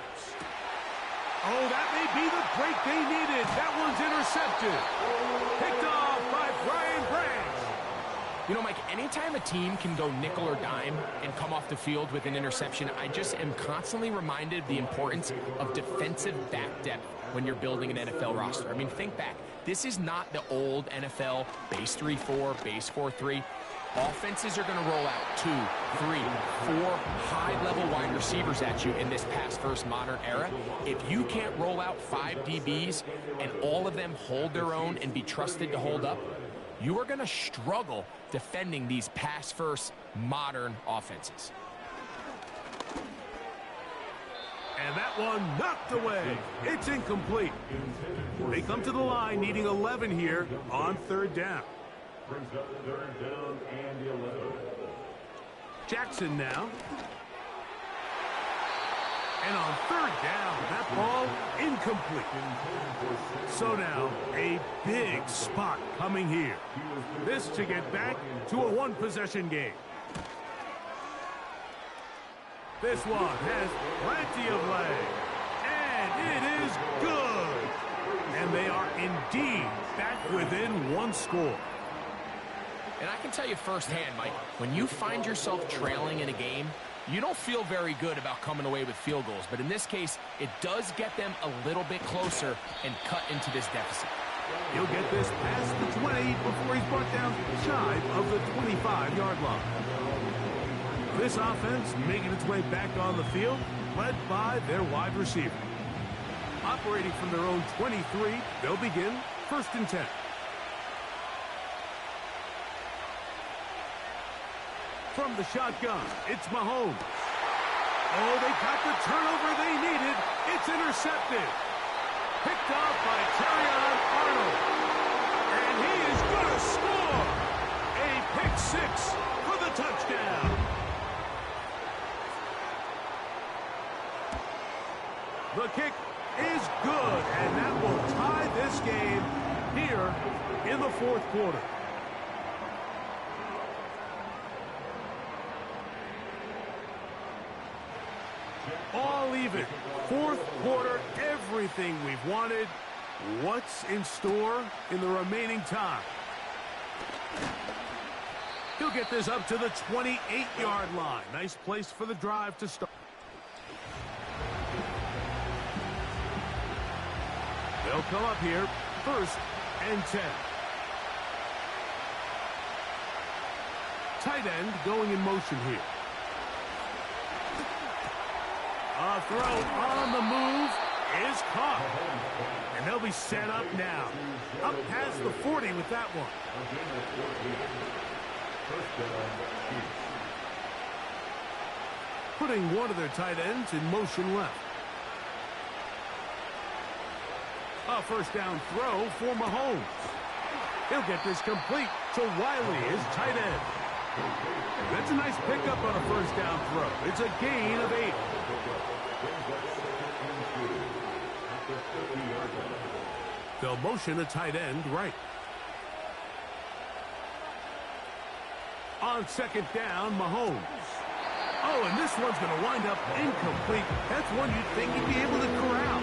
Oh, that may be the break they needed. That one's intercepted. Picked off by Brian Branch. You know, Mike, anytime a team can go nickel or dime and come off the field with an interception, I just am constantly reminded of the importance of defensive back depth when you're building an NFL roster. I mean, think back. This is not the old NFL base 3-4, base 4-3. Offenses are going to roll out 2, 3, 4 high-level wide receivers at you in this pass-first modern era. If you can't roll out 5 DBs and all of them hold their own and be trusted to hold up, you are going to struggle defending these pass-first modern offenses. And that one knocked away. It's incomplete. They come to the line needing 11 here on third down. Brings up third down and 11. Jackson now. And on third down, that ball incomplete. So now, a big spot coming here. This to get back to a one-possession game. This one has plenty of leg. And it is good. And they are indeed back within one score. And I can tell you firsthand, Mike, when you find yourself trailing in a game, you don't feel very good about coming away with field goals. But in this case, it does get them a little bit closer and cut into this deficit. He'll get this past the 20 before he's brought down shy of the 25-yard line. This offense making its way back on the field, led by their wide receiver. Operating from their own 23, they'll begin 1st and 10. From the shotgun, it's Mahomes. Oh, they got the turnover they needed. It's intercepted. Picked off by Terrion Arnold. And he is going to score. A pick 6 for the touchdown. The kick is good, and that will tie this game here in the 4th quarter. All even. 4th quarter, everything we've wanted. What's in store in the remaining time? He'll get this up to the 28-yard line. Nice place for the drive to start. They'll come up here, 1st and 10. Tight end going in motion here. A throw on the move is caught. And they'll be set up now. Up past the 40 with that one. Putting one of their tight ends in motion left. A 1st down throw for Mahomes. He'll get this complete to Wiley, his tight end. That's a nice pickup on a 1st down throw. It's a gain of 8. They'll motion a tight end right. On 2nd down, Mahomes. Oh, and this one's going to wind up incomplete. That's one you'd think he'd be able to corral.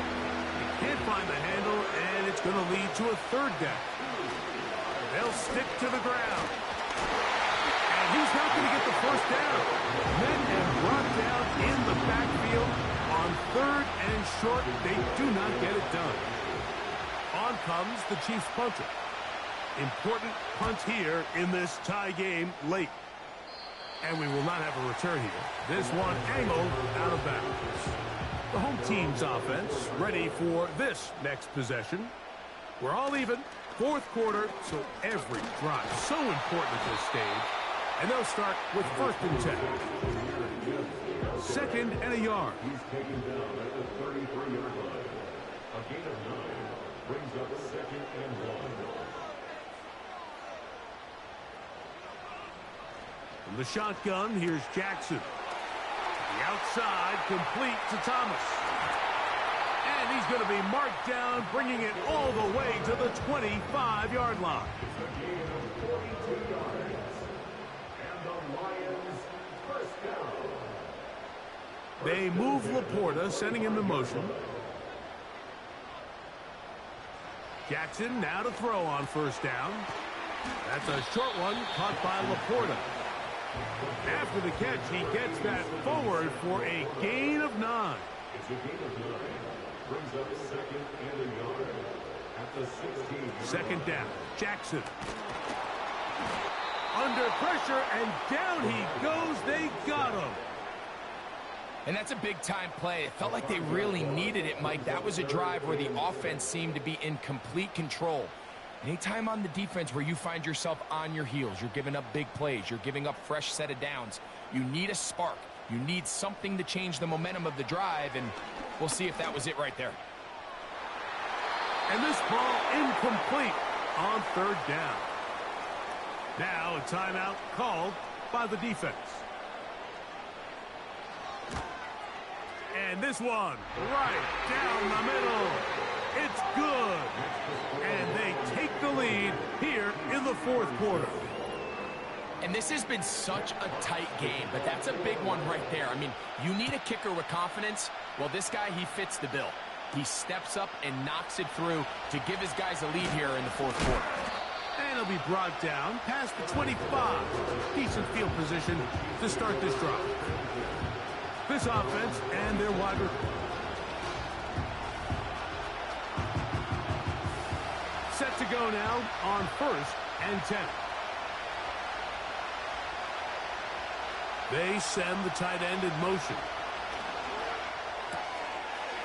He can't find the handle, and it's going to lead to a 3rd down. They'll stick to the ground. And he's not going to get the 1st down. Met and brought down in the backfield. On 3rd and short, they do not get it done. On comes the Chiefs punter. Important punt here in this tie game late. And we will not have a return here. This one angled out of bounds. The home team's offense ready for this next possession. We're all even. 4th quarter, so every drive so important at this stage. And they'll start with 1st and 10. 2nd and a yard. He's taken down at the 33-yard line. A gain of 9 brings up 2nd and 1. From the shotgun, here's Jackson. The outside, complete to Thomas. And he's going to be marked down, bringing it all the way to the 25-yard line. It's a gain of 42 yards. And the Lions 1st down. They move Laporta, sending him to motion. Jackson now to throw on 1st down. That's a short one caught by Laporta. After the catch, he gets that forward for a gain of 9. It's a gain of 9. Brings up 2nd and a yard at the 16. 2nd down. Jackson. Under pressure, and down he goes. They got him. And that's a big-time play. It felt like they really needed it, Mike. That was a drive where the offense seemed to be in complete control. Anytime on the defense where you find yourself on your heels, you're giving up big plays, you're giving up fresh set of downs, you need a spark. You need something to change the momentum of the drive, and we'll see if that was it right there. And this ball incomplete on 3rd down. Now a timeout called by the defense. And this one right down the middle. It's good. And they take the lead here in the 4th quarter. And this has been such a tight game, but that's a big one right there. I mean, you need a kicker with confidence. Well, this guy, he fits the bill. He steps up and knocks it through to give his guys a lead here in the 4th quarter. And he'll be brought down past the 25. Decent field position to start this drive. This offense and their wide receiver. Set to go now on 1st and 10. They send the tight end in motion.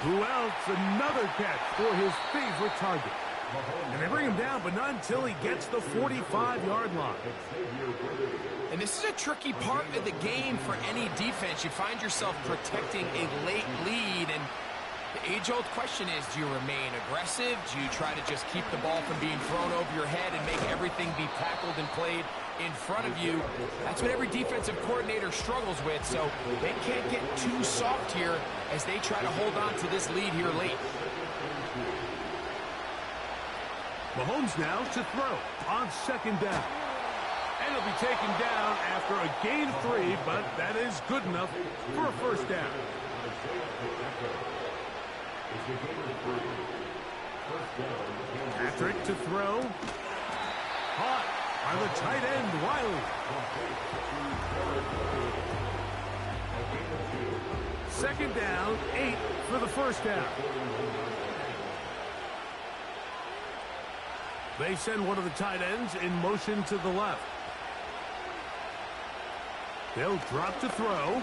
Who else? Another catch for his favorite target. And they bring him down, but not until he gets the 45-yard line. And this is a tricky part of the game for any defense. You find yourself protecting a late lead, and the age-old question is, do you remain aggressive? Do you try to just keep the ball from being thrown over your head and make everything be tackled and played in front of you? That's what every defensive coordinator struggles with, so they can't get too soft here as they try to hold on to this lead here late. Mahomes now to throw on 2nd down. And he'll be taken down after a gain of 3, but that is good enough for a 1st down. Patrick to throw. Caught by the tight end, Wiley. 2nd down, 8 for the 1st down. They send one of the tight ends in motion to the left. They'll drop to throw.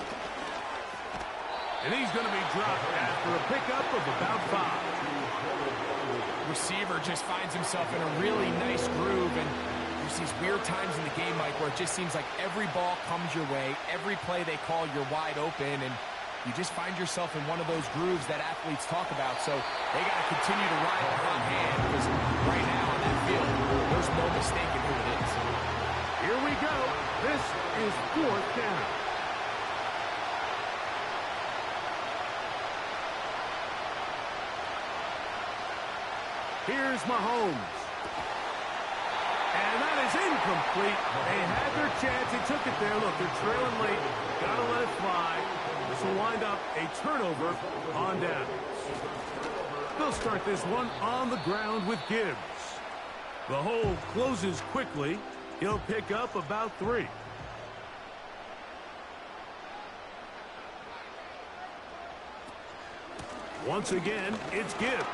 And he's going to be dropped after a pickup of about 5. Receiver just finds himself in a really nice groove, and there's these weird times in the game, Mike, where it just seems like every ball comes your way, every play they call, you're wide open, and you just find yourself in one of those grooves that athletes talk about. So they got to continue to ride the hot hand, because right now on that field, there's no mistaking who it is. Here we go. This is 4th down. Here's Mahomes. And that is incomplete. They had their chance. They took it there. Look, they're trailing late. Got to let it fly. This will wind up a turnover on downs. They'll start this one on the ground with Gibbs. The hole closes quickly. He'll pick up about 3. Once again, it's Gibbs.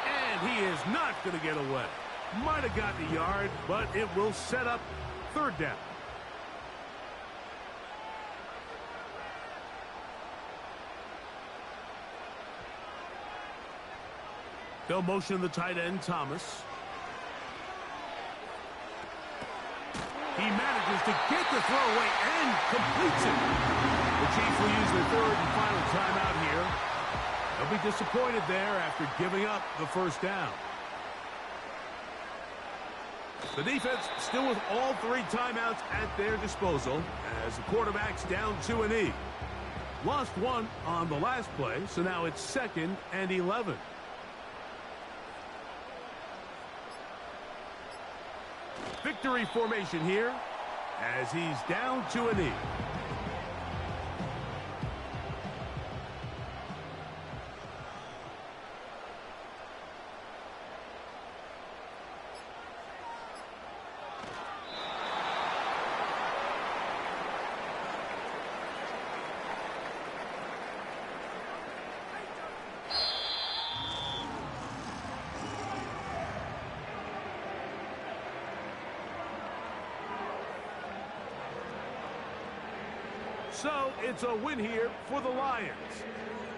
And he is not going to get away. Might have gotten a yard, but it will set up 3rd down. They'll motion the tight end, Thomas. He manages to get the throw away and completes it. The Chiefs will use their 3rd and final timeout here. They'll be disappointed there after giving up the 1st down. The defense still with all 3 timeouts at their disposal as the quarterback's down to a knee. Lost 1 on the last play, so now it's 2nd and 11. Victory formation here as he's down to a knee. So it's a win here for the Lions.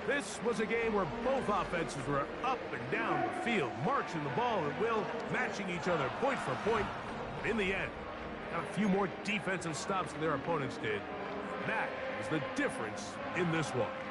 This was a game where both offenses were up and down the field, marching the ball at will, matching each other point for point. But in the end, got a few more defensive stops than their opponents did. That is the difference in this one.